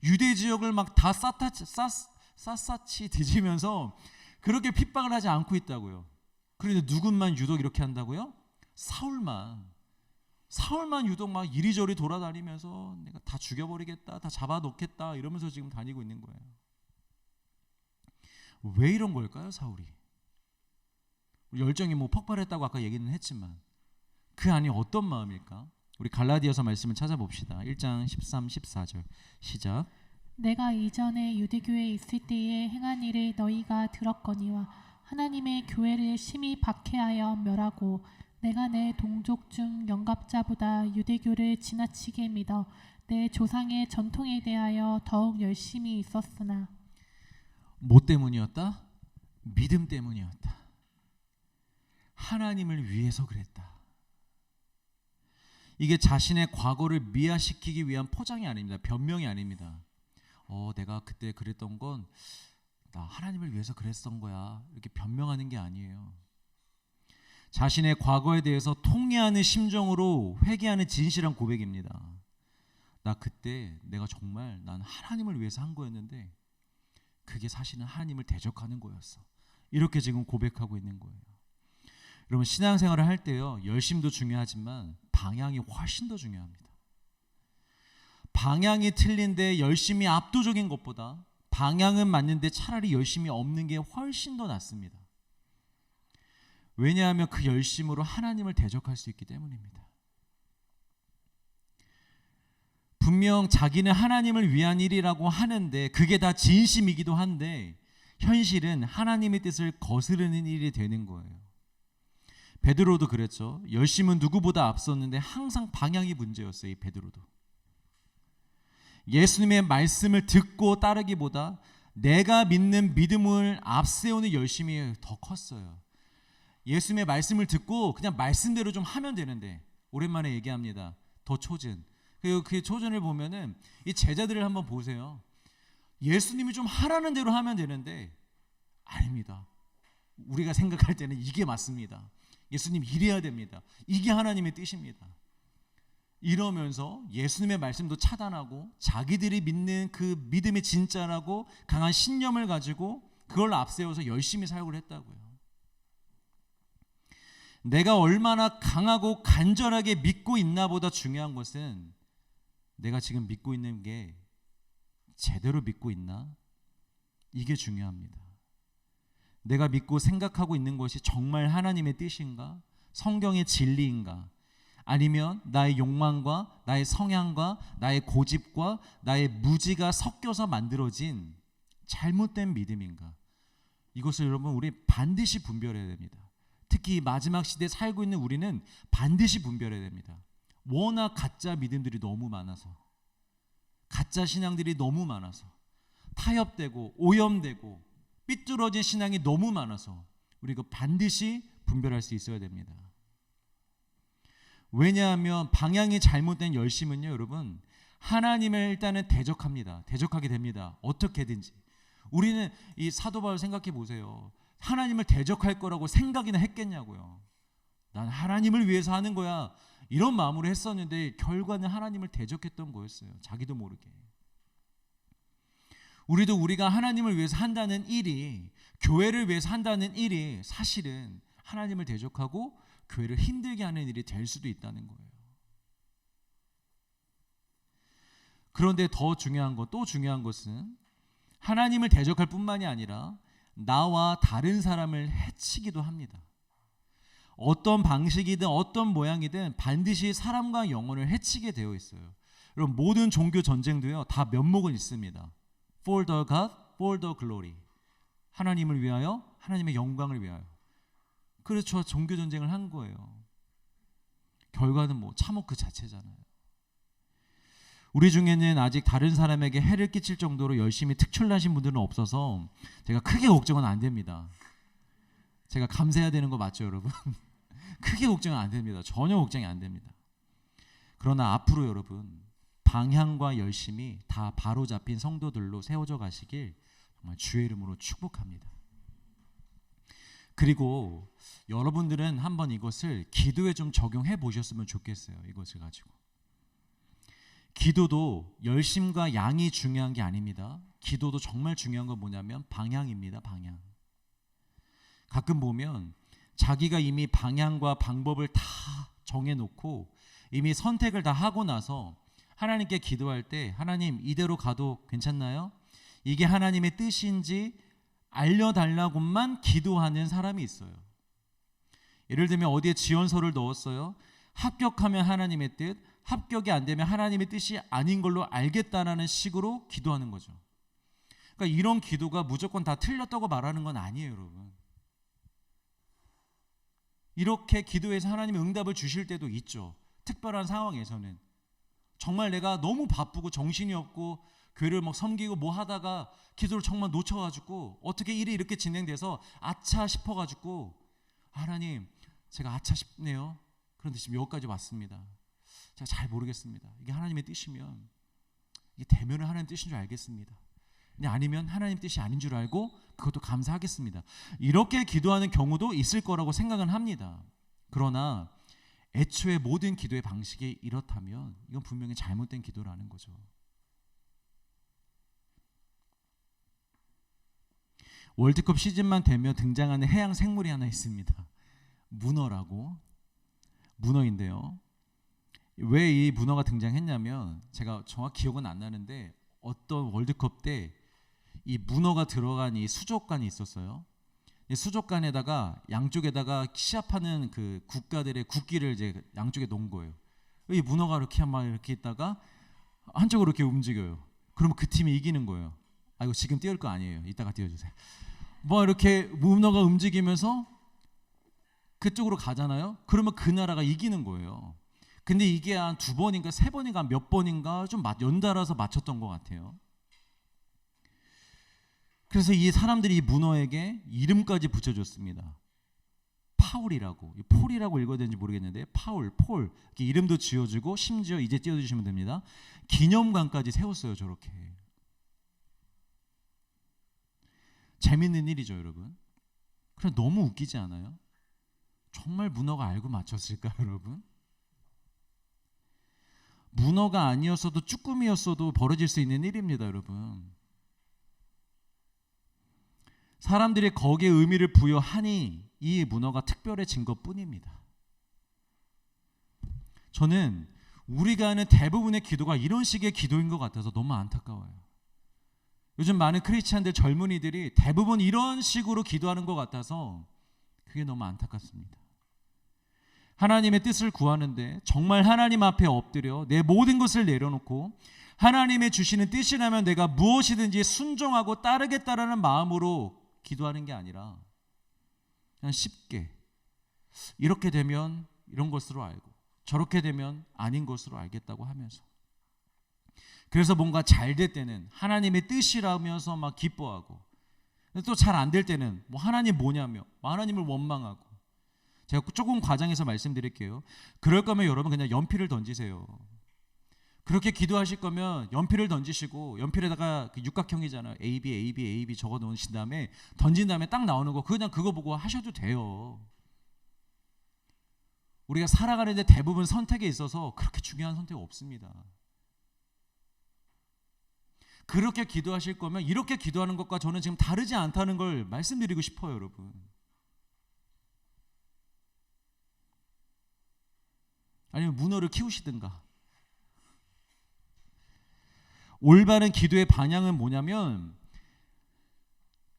유대 지역을 막 다 샅샅이 뒤지면서 그렇게 핍박을 하지 않고 있다고요. 그런데 누군만 유독 이렇게 한다고요? 사울만 유독 막 이리저리 돌아다니면서 내가 다 죽여버리겠다, 다 잡아놓겠다 이러면서 지금 다니고 있는 거예요. 왜 이런 걸까요, 사울이? 열정이 뭐 폭발했다고 아까 얘기는 했지만 그 안이 어떤 마음일까? 우리 갈라디아서 말씀을 찾아봅시다. 1장 13, 14절 시작. 내가 이전에 유대교에 있을 때에 행한 일을 너희가 들었거니와 하나님의 교회를 심히 박해하여 멸하고 내가 내 동족 중 영갑자보다 유대교를 지나치게 믿어 내 조상의 전통에 대하여 더욱 열심히 있었으나 뭐 때문이었다? 믿음 때문이었다. 하나님을 위해서 그랬다. 이게 자신의 과거를 미화시키기 위한 포장이 아닙니다. 변명이 아닙니다. 내가 그때 그랬던 건 나 하나님을 위해서 그랬던 거야. 이렇게 변명하는 게 아니에요. 자신의 과거에 대해서 통회하는 심정으로 회개하는 진실한 고백입니다. 나 그때 내가 정말 난 하나님을 위해서 한 거였는데 그게 사실은 하나님을 대적하는 거였어. 이렇게 지금 고백하고 있는 거예요. 여러분 신앙생활을 할 때요. 열심도 중요하지만 방향이 훨씬 더 중요합니다. 방향이 틀린데 열심히 압도적인 것보다 방향은 맞는데 차라리 열심히 없는 게 훨씬 더 낫습니다. 왜냐하면 그 열심으로 하나님을 대적할 수 있기 때문입니다. 분명 자기는 하나님을 위한 일이라고 하는데 그게 다 진심이기도 한데 현실은 하나님의 뜻을 거스르는 일이 되는 거예요. 베드로도 그랬죠. 열심은 누구보다 앞섰는데 항상 방향이 문제였어요. 이 베드로도. 예수님의 말씀을 듣고 따르기보다 내가 믿는 믿음을 앞세우는 열심이 더 컸어요. 예수님의 말씀을 듣고 그냥 말씀대로 좀 하면 되는데 오랜만에 얘기합니다. 더 초전. 그 초전을 보면은 이 제자들을 한번 보세요. 예수님이 좀 하라는 대로 하면 되는데 아닙니다. 우리가 생각할 때는 이게 맞습니다. 예수님 이래야 됩니다. 이게 하나님의 뜻입니다. 이러면서 예수님의 말씀도 차단하고 자기들이 믿는 그 믿음이 진짜라고 강한 신념을 가지고 그걸 앞세워서 열심히 사역을 했다고요. 내가 얼마나 강하고 간절하게 믿고 있나보다 중요한 것은 내가 지금 믿고 있는 게 제대로 믿고 있나? 이게 중요합니다. 내가 믿고 생각하고 있는 것이 정말 하나님의 뜻인가? 성경의 진리인가? 아니면 나의 욕망과 나의 성향과 나의 고집과 나의 무지가 섞여서 만들어진 잘못된 믿음인가? 이것을 여러분 우리 반드시 분별해야 됩니다. 특히 마지막 시대에 살고 있는 우리는 반드시 분별해야 됩니다. 워낙 가짜 믿음들이 너무 많아서 가짜 신앙들이 너무 많아서 타협되고 오염되고 삐뚤어진 신앙이 너무 많아서 우리가 반드시 분별할 수 있어야 됩니다. 왜냐하면 방향이 잘못된 열심은요, 여러분 하나님을 일단은 대적합니다. 대적하게 됩니다. 어떻게든지. 우리는 이 사도 바울 생각해 보세요. 하나님을 대적할 거라고 생각이나 했겠냐고요. 난 하나님을 위해서 하는 거야. 이런 마음으로 했었는데 결과는 하나님을 대적했던 거였어요. 자기도 모르게. 우리도 우리가 하나님을 위해서 한다는 일이 교회를 위해서 한다는 일이 사실은 하나님을 대적하고 교회를 힘들게 하는 일이 될 수도 있다는 거예요. 그런데 더 중요한 것, 또 중요한 것은 하나님을 대적할 뿐만이 아니라 나와 다른 사람을 해치기도 합니다. 어떤 방식이든 어떤 모양이든 반드시 사람과 영혼을 해치게 되어 있어요. 여러분 모든 종교 전쟁도요 다 면목은 있습니다. For the God, for the glory. 하나님을 위하여, 하나님의 영광을 위하여. 그래서 종교 전쟁을 한 거예요. 결과는 뭐 참혹 그 자체잖아요. 우리 중에는 아직 다른 사람에게 해를 끼칠 정도로 열심히 특출나신 분들은 없어서 제가 크게 걱정은 안 됩니다. 제가 감사해야 되는 거 맞죠, 여러분? 크게 걱정은 안 됩니다. 전혀 걱정이 안 됩니다. 그러나 앞으로 여러분 방향과 열심이 다 바로 잡힌 성도들로 세워져 가시길 정말 주의 이름으로 축복합니다. 그리고 여러분들은 한번 이것을 기도에 좀 적용해 보셨으면 좋겠어요. 이것을 가지고. 기도도 열심과 양이 중요한 게 아닙니다. 기도도 정말 중요한 건 뭐냐면 방향입니다. 방향. 가끔 보면 자기가 이미 방향과 방법을 다 정해놓고 이미 선택을 다 하고 나서 하나님께 기도할 때 하나님 이대로 가도 괜찮나요? 이게 하나님의 뜻인지 알려달라고만 기도하는 사람이 있어요. 예를 들면 어디에 지원서를 넣었어요. 합격하면 하나님의 뜻, 합격이 안 되면 하나님의 뜻이 아닌 걸로 알겠다라는 식으로 기도하는 거죠. 그러니까 이런 기도가 무조건 다 틀렸다고 말하는 건 아니에요, 여러분. 이렇게 기도해서 하나님의 응답을 주실 때도 있죠. 특별한 상황에서는. 정말 내가 너무 바쁘고 정신이 없고 교회를 막 섬기고 뭐 하다가 기도를 정말 놓쳐가지고 어떻게 일이 이렇게 진행돼서 아차 싶어가지고 하나님 제가 아차 싶네요. 그런데 지금 여기까지 왔습니다. 제가 잘 모르겠습니다. 이게 하나님의 뜻이면 이게 되면은 하나님 뜻인 줄 알겠습니다. 근데 아니면 하나님 뜻이 아닌 줄 알고 그것도 감사하겠습니다. 이렇게 기도하는 경우도 있을 거라고 생각은 합니다. 그러나 애초에 모든 기도의 방식이 이렇다면 이건 분명히 잘못된 기도라는 거죠. 월드컵 시즌만 되면 등장하는 해양 생물이 하나 있습니다. 문어라고. 문어인데요. 왜 이 문어가 등장했냐면 제가 정확히 기억은 안 나는데 어떤 월드컵 때 이 문어가 들어간 이 수족관이 있었어요. 이 수족관에다가 양쪽에다가 시합하는 그 국가들의 국기를 이제 양쪽에 놓은 거예요. 이 문어가 이렇게 막 이렇게 있다가 한쪽으로 이렇게 움직여요. 그러면 그 팀이 이기는 거예요. 아 이거 지금 띄울 거 아니에요. 이따가 띄워주세요. 뭐 이렇게 문어가 움직이면서 그쪽으로 가잖아요. 그러면 그 나라가 이기는 거예요. 근데 이게 한 2번인가 3번인가 몇 번인가 좀 연달아서 맞췄던 것 같아요. 그래서 이 사람들이 이 문어에게 이름까지 붙여줬습니다. 파울이라고, 폴이라고 읽어야 되는지 모르겠는데 파울, 폴 이렇게 이름도 지어주고 심지어 이제 띄워주시면 됩니다. 기념관까지 세웠어요. 저렇게. 재밌는 일이죠, 여러분. 그래 너무 웃기지 않아요? 정말 문어가 알고 맞췄을까요, 여러분? 문어가 아니었어도 쭈꾸미였어도 벌어질 수 있는 일입니다, 여러분. 사람들이 거기에 의미를 부여하니 이 문어가 특별해진 것뿐입니다. 저는 우리가 하는 대부분의 기도가 이런 식의 기도인 것 같아서 너무 안타까워요. 요즘 많은 크리스찬들 젊은이들이 대부분 이런 식으로 기도하는 것 같아서 그게 너무 안타깝습니다. 하나님의 뜻을 구하는데 정말 하나님 앞에 엎드려 내 모든 것을 내려놓고 하나님의 주시는 뜻이라면 내가 무엇이든지 순종하고 따르겠다라는 마음으로 기도하는 게 아니라 그냥 쉽게 이렇게 되면 이런 것으로 알고 저렇게 되면 아닌 것으로 알겠다고 하면서 그래서 뭔가 잘 될 때는 하나님의 뜻이라면서 막 기뻐하고 또 잘 안 될 때는 뭐 하나님 뭐냐며 하나님을 원망하고 제가 조금 과장해서 말씀드릴게요. 그럴 거면 여러분 그냥 연필을 던지세요. 그렇게 기도하실 거면 연필을 던지시고 연필에다가 그 육각형이잖아요. A, B, A, B, A, B 적어 놓으신 다음에 던진 다음에 딱 나오는 거 그냥 그거 보고 하셔도 돼요. 우리가 살아가는데 대부분 선택에 있어서 그렇게 중요한 선택이 없습니다. 그렇게 기도하실 거면 이렇게 기도하는 것과 저는 지금 다르지 않다는 걸 말씀드리고 싶어요, 여러분. 아니면 문어를 키우시든가. 올바른 기도의 방향은 뭐냐면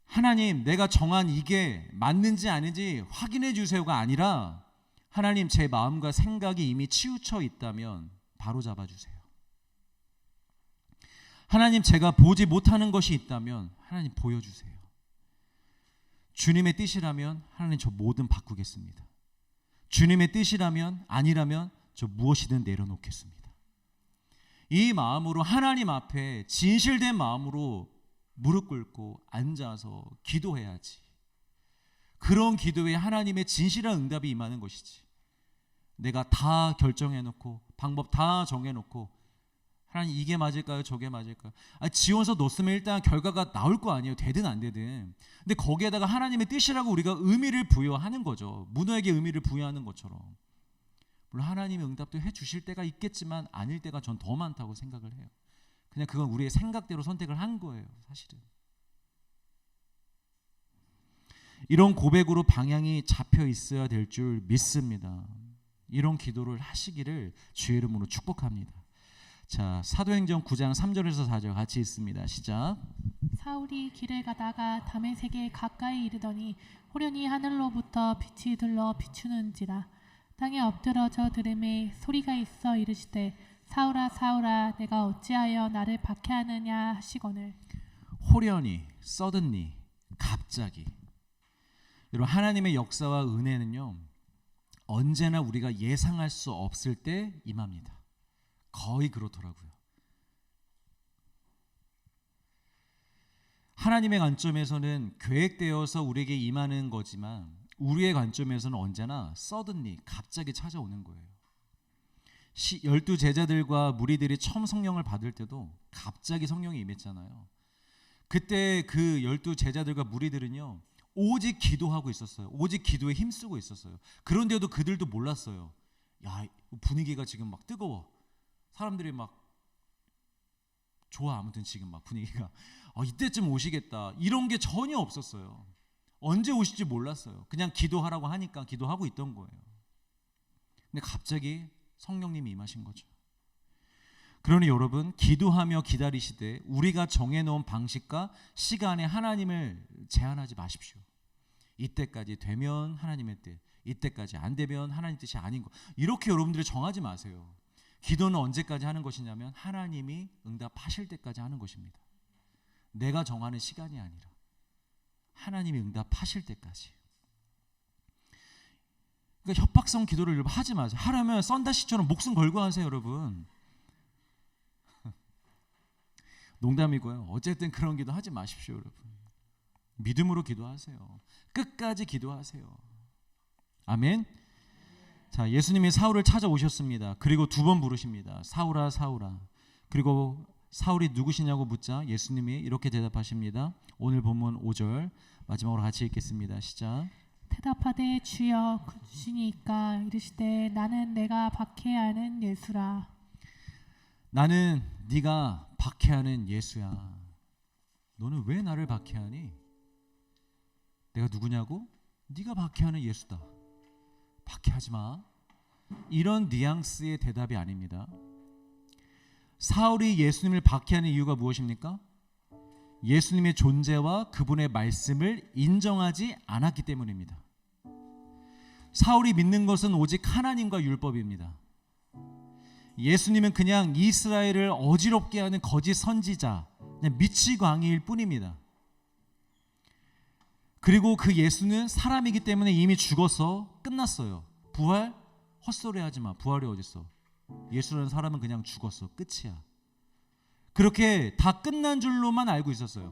하나님 내가 정한 이게 맞는지 아닌지 확인해 주세요가 아니라 하나님 제 마음과 생각이 이미 치우쳐 있다면 바로 잡아주세요. 하나님 제가 보지 못하는 것이 있다면 하나님 보여주세요. 주님의 뜻이라면 하나님 저 뭐든 바꾸겠습니다. 주님의 뜻이라면 아니라면 저 무엇이든 내려놓겠습니다. 이 마음으로 하나님 앞에 진실된 마음으로 무릎 꿇고 앉아서 기도해야지. 그런 기도에 하나님의 진실한 응답이 임하는 것이지. 내가 다 결정해놓고 방법 다 정해놓고 하나님 이게 맞을까요? 저게 맞을까요? 지원서 넣었으면 일단 결과가 나올 거 아니에요. 되든 안 되든. 근데 거기에다가 하나님의 뜻이라고 우리가 의미를 부여하는 거죠. 문어에게 의미를 부여하는 것처럼. 물론 하나님의 응답도 해주실 때가 있겠지만 아닐 때가 전 더 많다고 생각을 해요. 그냥 그건 우리의 생각대로 선택을 한 거예요. 사실은. 이런 고백으로 방향이 잡혀 있어야 될 줄 믿습니다. 이런 기도를 하시기를 주의 이름으로 축복합니다. 자, 사도행전 9장 3절에서 4절 같이 읽습니다. 시작. 사울이 길을 가다가 다메섹에 가까이 이르더니 호련히 하늘로부터 빛이 들러 비추는지라. 땅에 엎드러져 들음에 소리가 있어 이르시되 사울아 사울아 내가 어찌하여 나를 박해하느냐 하시거늘. 호련히, suddenly, 갑자기. 여러분, 하나님의 역사와 은혜는요, 언제나 우리가 예상할 수 없을 때 임합니다. 거의 그렇더라고요. 하나님의 관점에서는 계획되어서 우리에게 임하는 거지만 우리의 관점에서는 언제나 suddenly, 갑자기 찾아오는 거예요. 12 제자들과 무리들이 처음 성령을 받을 때도 갑자기 성령이 임했잖아요. 그때 그 12 제자들과 무리들은요, 오직 기도하고 있었어요. 오직 기도에 힘쓰고 있었어요. 그런데도 그들도 몰랐어요. 야, 분위기가 지금 막 뜨거워. 사람들이 막 좋아. 아무튼 지금 막 분위기가 이때쯤 오시겠다. 이런 게 전혀 없었어요. 언제 오실지 몰랐어요. 그냥 기도하라고 하니까 기도하고 있던 거예요. 근데 갑자기 성령님이 임하신 거죠. 그러니 여러분, 기도하며 기다리시되 우리가 정해놓은 방식과 시간에 하나님을 제한하지 마십시오. 이때까지 되면 하나님의 뜻, 이때까지 안 되면 하나님 뜻이 아닌 거, 이렇게 여러분들이 정하지 마세요. 기도는 언제까지 하는 것이냐면 하나님이 응답하실 때까지 하는 것입니다. 내가 정하는 시간이 아니라 하나님이 응답하실 때까지. 그러니까 협박성 기도를 여러분 하지 마세요. 하려면 썬다시처럼 목숨 걸고 하세요, 여러분. 농담이고요. 어쨌든 그런 기도 하지 마십시오, 여러분. 믿음으로 기도하세요. 끝까지 기도하세요. 아멘. 자, 예수님이 사울을 찾아오셨습니다. 그리고 2번 부르십니다. 사울아 사울아. 그리고 사울이 누구시냐고 묻자 예수님이 이렇게 대답하십니다. 오늘 본문 5절 마지막으로 같이 읽겠습니다. 시작. 대답하되 주여 주시니까 이르시되 나는 내가 박해하는 예수라. 나는 네가 박해하는 예수야. 너는 왜 나를 박해하니? 내가 누구냐고? 네가 박해하는 예수다. 박해하지 마. 이런 뉘앙스의 대답이 아닙니다. 사울이 예수님을 박해하는 이유가 무엇입니까? 예수님의 존재와 그분의 말씀을 인정하지 않았기 때문입니다. 사울이 믿는 것은 오직 하나님과 율법입니다. 예수님은 그냥 이스라엘을 어지럽게 하는 거짓 선지자, 그냥 미치광이일 뿐입니다. 그리고 그 예수는 사람이기 때문에 이미 죽어서 끝났어요. 부활? 헛소리 하지 마. 부활이 어딨어? 예수라는 사람은 그냥 죽었어. 끝이야. 그렇게 다 끝난 줄로만 알고 있었어요.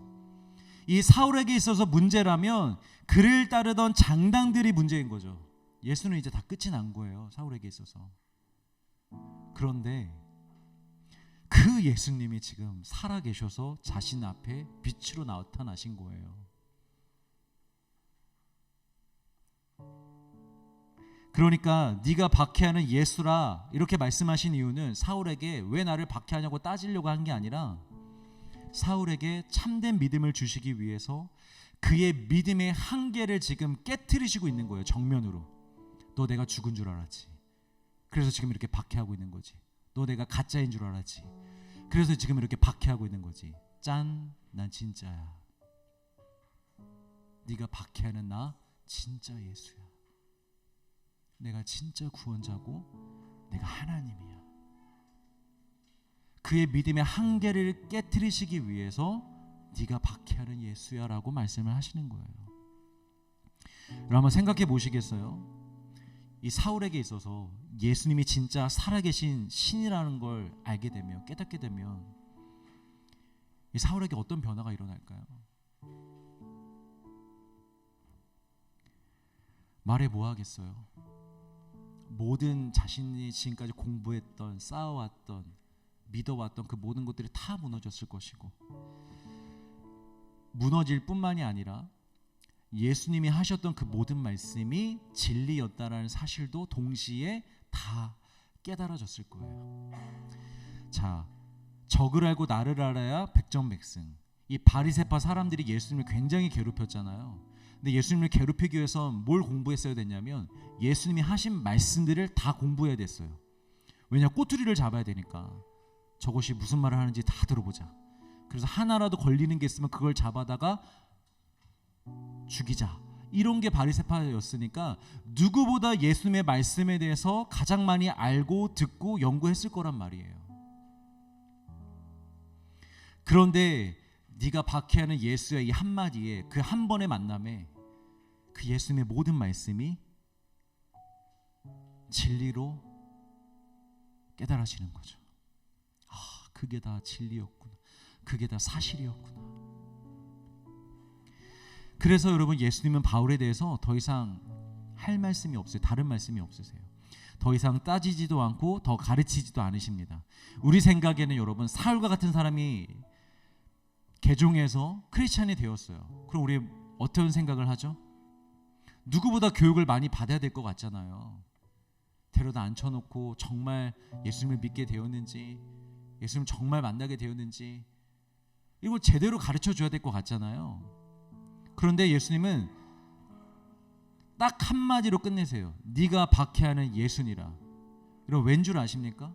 이 사울에게 있어서 문제라면 그를 따르던 장당들이 문제인 거죠. 예수는 이제 다 끝이 난 거예요. 사울에게 있어서. 그런데 그 예수님이 지금 살아계셔서 자신 앞에 빛으로 나타나신 거예요. 그러니까 네가 박해하는 예수라 이렇게 말씀하신 이유는 사울에게 왜 나를 박해하냐고 따지려고 한 게 아니라 사울에게 참된 믿음을 주시기 위해서 그의 믿음의 한계를 지금 깨트리시고 있는 거예요. 정면으로. 너 내가 죽은 줄 알았지. 그래서 지금 이렇게 박해하고 있는 거지. 너 내가 가짜인 줄 알았지. 그래서 지금 이렇게 박해하고 있는 거지. 짠, 난 진짜야. 네가 박해하는 나 진짜 예수야. 내가 진짜 구원자고 내가 하나님이야. 그의 믿음의 한계를 깨트리시기 위해서 네가 박해하는 예수야 라고 말씀을 하시는 거예요. 여러분 한번 생각해 보시겠어요? 이 사울에게 있어서 예수님이 진짜 살아계신 신이라는 걸 알게 되면, 깨닫게 되면 이 사울에게 어떤 변화가 일어날까요? 말해 뭐 하겠어요? 모든 자신이 지금까지 공부했던, 쌓아왔던 믿어왔던 그 모든 것들이 다 무너졌을 것이고, 무너질 뿐만이 아니라 예수님이 하셨던 그 모든 말씀이 진리였다라는 사실도 동시에 다 깨달아졌을 거예요. 자, 적을 알고 나를 알아야 백전백승. 이 바리새파 사람들이 예수님을 굉장히 괴롭혔잖아요. 근데 예수님을 괴롭히기 위해서 뭘 공부했어야 됐냐면 예수님이 하신 말씀들을 다 공부해야 됐어요. 왜냐, 꼬투리를 잡아야 되니까. 저것이 무슨 말을 하는지 다 들어보자. 그래서 하나라도 걸리는 게 있으면 그걸 잡아다가 죽이자. 이런 게 바리새파였으니까 누구보다 예수님의 말씀에 대해서 가장 많이 알고 듣고 연구했을 거란 말이에요. 그런데 네가 박해하는 예수의 이 한마디에, 그 한 번의 만남에 그 예수님의 모든 말씀이 진리로 깨달아지는 거죠. 아, 그게 다 진리였구나. 그게 다 사실이었구나. 그래서 여러분, 예수님은 바울에 대해서 더 이상 할 말씀이 없어요. 다른 말씀이 없으세요. 더 이상 따지지도 않고 더 가르치지도 않으십니다. 우리 생각에는 여러분, 사울과 같은 사람이 개종해서 크리스찬이 되었어요. 그럼 우리 어떤 생각을 하죠? 누구보다 교육을 많이 받아야 될 것 같잖아요. 데려다 앉혀놓고 정말 예수님을 믿게 되었는지, 예수님 정말 만나게 되었는지 이걸 제대로 가르쳐줘야 될 것 같잖아요. 그런데 예수님은 딱 한마디로 끝내세요. 네가 박해하는 예수니라. 이런 왠 줄 아십니까?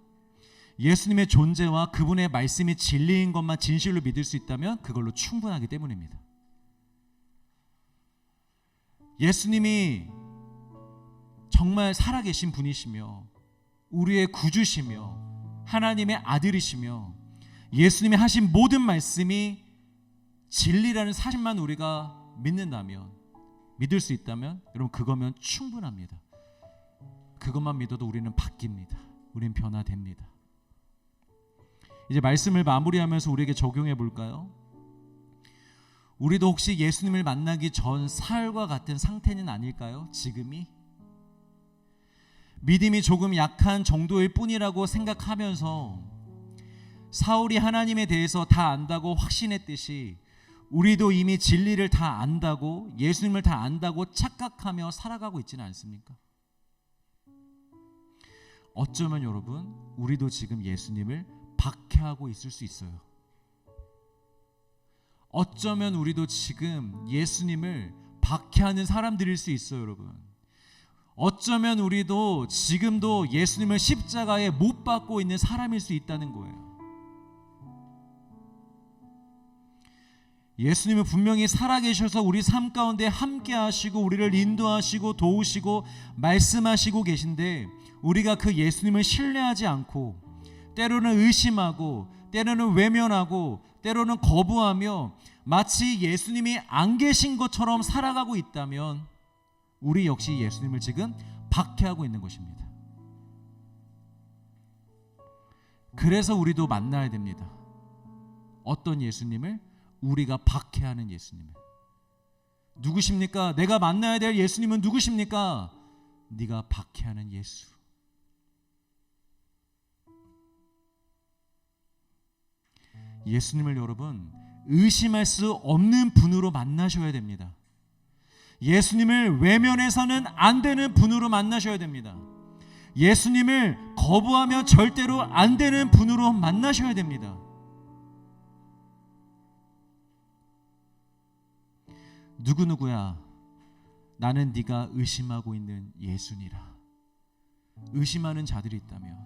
예수님의 존재와 그분의 말씀이 진리인 것만 진실로 믿을 수 있다면 그걸로 충분하기 때문입니다. 예수님이 정말 살아계신 분이시며 우리의 구주시며 하나님의 아들이시며 예수님이 하신 모든 말씀이 진리라는 사실만 우리가 믿는다면, 믿을 수 있다면 여러분, 그거면 충분합니다. 그것만 믿어도 우리는 바뀝니다. 우리는 변화됩니다. 이제 말씀을 마무리하면서 우리에게 적용해 볼까요? 우리도 혹시 예수님을 만나기 전 사울과 같은 상태는 아닐까요? 지금이 믿음이 조금 약한 정도일 뿐이라고 생각하면서 사울이 하나님에 대해서 다 안다고 확신했듯이 우리도 이미 진리를 다 안다고, 예수님을 다 안다고 착각하며 살아가고 있지는 않습니까? 어쩌면 여러분, 우리도 지금 예수님을 박해하고 있을 수 있어요. 어쩌면 우리도 지금 예수님을 박해하는 사람들일 수 있어요, 여러분. 어쩌면 우리도 지금도 예수님을 십자가에 못 박고 있는 사람일 수 있다는 거예요. 예수님은 분명히 살아계셔서 우리 삶 가운데 함께 하시고 우리를 인도하시고 도우시고 말씀하시고 계신데, 우리가 그 예수님을 신뢰하지 않고 때로는 의심하고 때로는 외면하고 때로는 거부하며 마치 예수님이 안 계신 것처럼 살아가고 있다면 우리 역시 예수님을 지금 박해하고 있는 것입니다. 그래서 우리도 만나야 됩니다. 어떤 예수님을? 우리가 박해하는 예수님을. 누구십니까? 내가 만나야 될 예수님은 누구십니까? 네가 박해하는 예수. 예수님을 여러분, 의심할 수 없는 분으로 만나셔야 됩니다. 예수님을 외면해서는 안 되는 분으로 만나셔야 됩니다. 예수님을 거부하면 절대로 안 되는 분으로 만나셔야 됩니다. 누구누구야, 나는 네가 의심하고 있는 예수니라. 의심하는 자들이 있다면,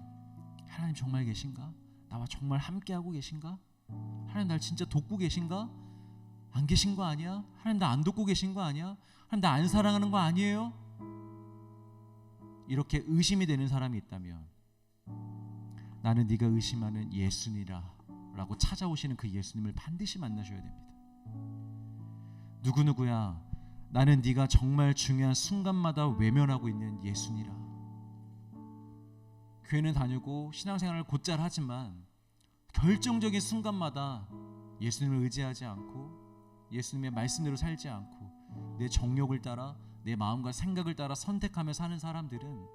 하나님 정말 계신가? 나와 정말 함께하고 계신가? 하나님 날 진짜 돕고 계신가? 안 계신 거 아니야? 하나님 나 안 돕고 계신 거 아니야? 하나님 나 안 사랑하는 거 아니에요? 이렇게 의심이 되는 사람이 있다면, 나는 네가 의심하는 예수니라 라고 찾아오시는 그 예수님을 반드시 만나셔야 됩니다. 누구누구야, 나는 네가 정말 중요한 순간마다 외면하고 있는 예수니라. 교회는 다니고 신앙생활을 곧잘 하지만 결정적인 순간마다 예수님을 의지하지 않고 예수님의 말씀대로 살지 않고 내 정욕을 따라, 내 마음과 생각을 따라 선택하며 사는 사람들은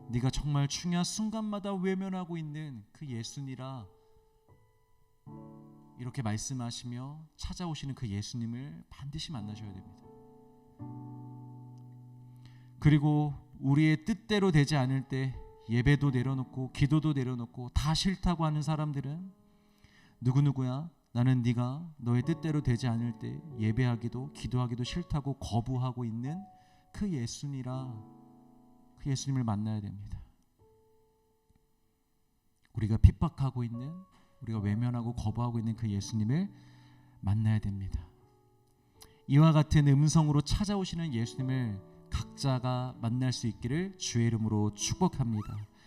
네가 정말 중요한 순간마다 외면하고 있는 그 예수니라 이렇게 말씀하시며 찾아오시는 그 예수님을 반드시 만나셔야 됩니다. 그리고 우리의 뜻대로 되지 않을 때 예배도 내려놓고 기도도 내려놓고 다 싫다고 하는 사람들은 누구누구야? 나는 네가 너의 뜻대로 되지 않을 때 예배하기도 기도하기도 싫다고 거부하고 있는 그 예수니라 그 예수님을 만나야 됩니다. 우리가 핍박하고 있는 우리가 외면하고 거부하고 있는 그 예수님을 만나야 됩니다. 이와 같은 음성으로 찾아오시는 예수님을 각자가 만날 수 있기를 주의 이름으로 축복합니다.